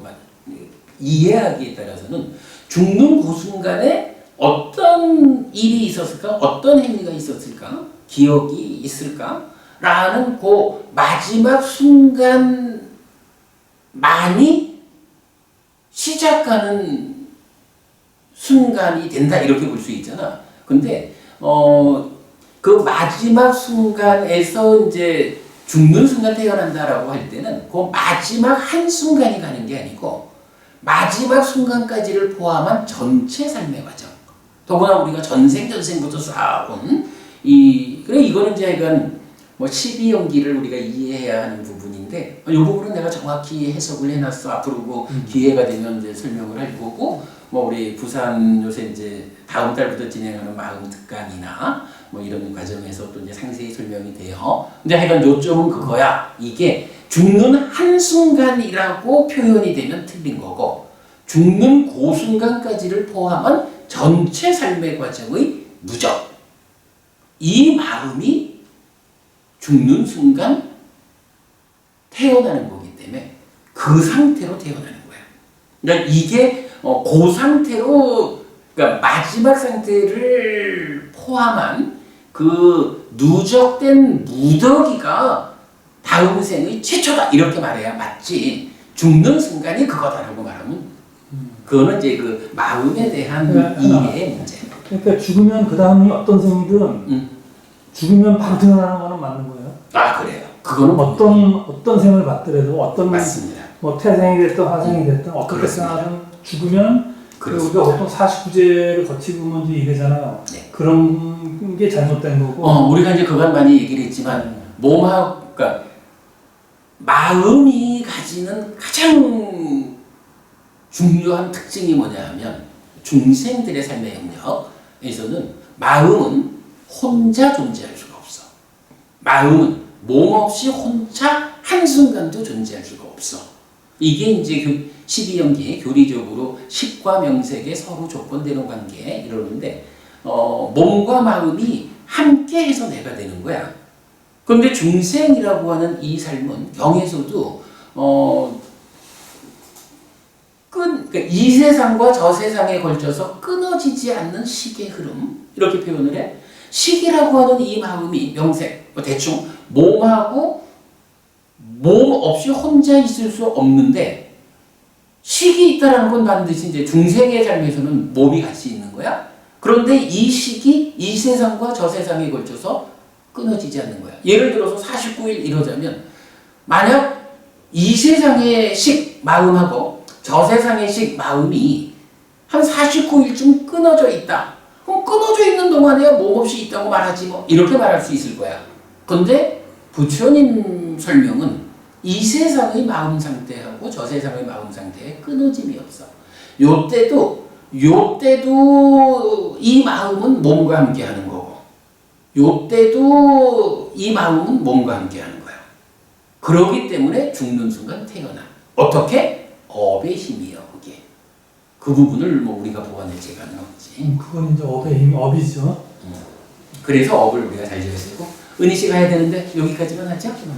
이해하기에 따라서는 죽는 그 순간에 어떤 일이 있었을까? 어떤 행위가 있었을까? 기억이 있을까? 라는 그 마지막 순간만이 시작하는 순간이 된다 이렇게 볼 수 있잖아. 근데 그 마지막 순간에서 이제 죽는 순간 태어난다라고 할 때는 그 마지막 한 순간이 가는 게 아니고 마지막 순간까지를 포함한 전체 삶의 과정. 더구나 우리가 전생부터 쌓아온 그래 이거는 이제 약간 뭐 12연기를 우리가 이해해야 하는 부분인데 이 부분은 내가 정확히 해석을 해놨어. 앞으로 그 기회가 되면 이제 설명을 할 거고 뭐 우리 부산 요새 이제 다음 달부터 진행하는 마음 특강이나 뭐 이런 과정에서 또 이제 상세히 설명이 돼요. 근데 하여간 요점은 그거야. 이게 죽는 한순간이라고 표현이 되면 틀린 거고 죽는 그 순간까지를 포함한 전체 삶의 과정의 무적. 이 마음이 죽는 순간 태어나는 거기 때문에 그 상태로 태어나는 거야. 그러니까 이게 그 상태로 그러니까 마지막 상태를 포함한 그 누적된 무더기가 다음 생의 최초다 이렇게 말해야 맞지. 죽는 순간이 그거다라고 말하면 그거는 이제 그 마음에 대한 이해의 문제. 그러니까 죽으면 그 다음이 어떤 생이든 죽으면 바로 태어나는 거는 맞는 거예요. 아 그래요. 그거는 어떤 생을 받더라도 어떤 맞습니다. 뭐 태생이 됐든 화생이 됐든 어떻게 생하든 죽으면 우리가 보통 49제를 거치고 먼저 이래잖아요. 네. 그런 게 잘못된 거고. 우리가 이제 그간 많이 얘기를 했지만 몸하고 그러니까 마음이 가지는 가장 중요한 특징이 뭐냐 하면 중생들의 삶의 영역에서는 마음은 혼자 존재할 수가 없어. 마음은 몸 없이 혼자 한순간도 존재할 수가 없어. 이게 이제 12연기의 교리적으로 식과 명색의 서로 조건되는 관계 이러는데 몸과 마음이 함께해서 내가 되는 거야. 그런데 중생이라고 하는 이 삶은 경에서도 그러니까 이 세상과 저 세상에 걸쳐서 끊어지지 않는 식의 흐름 이렇게 표현을 해. 식이라고 하는 이 마음이 명색 대충 몸하고 몸 없이 혼자 있을 수 없는데 식이 있다라는 건 반드시 이제 중생의 삶에서는 몸이 같이 있는 거야. 그런데 이 식이 이 세상과 저 세상에 걸쳐서 끊어지지 않는 거야. 예를 들어서 49일 이러자면 만약 이 세상의 식 마음하고 저 세상의 식 마음이 한 49일쯤 끊어져 있다. 그럼 끊어져 있는 동안에 몸 없이 있다고 말하지 뭐 이렇게 말할 수 있을 거야. 근데 부처님 설명은 이 세상의 마음 상태하고 저 세상의 마음 상태에 끊어짐이 없어. 요때도 요때도 이 마음은 몸과 함께 하는 거고, 요때도 이 마음은 몸과 함께 하는 거예요. 그러기 때문에 죽는 순간 태어나. 어떻게? 업의 힘이요, 그게. 그 부분을 뭐 우리가 보완할 재간은 없지. 그건 이제 업의 힘, 업이죠. 그래서 업을 우리가 잘 지어야 되고, 은희 씨가 해야 되는데 여기까지만 하죠?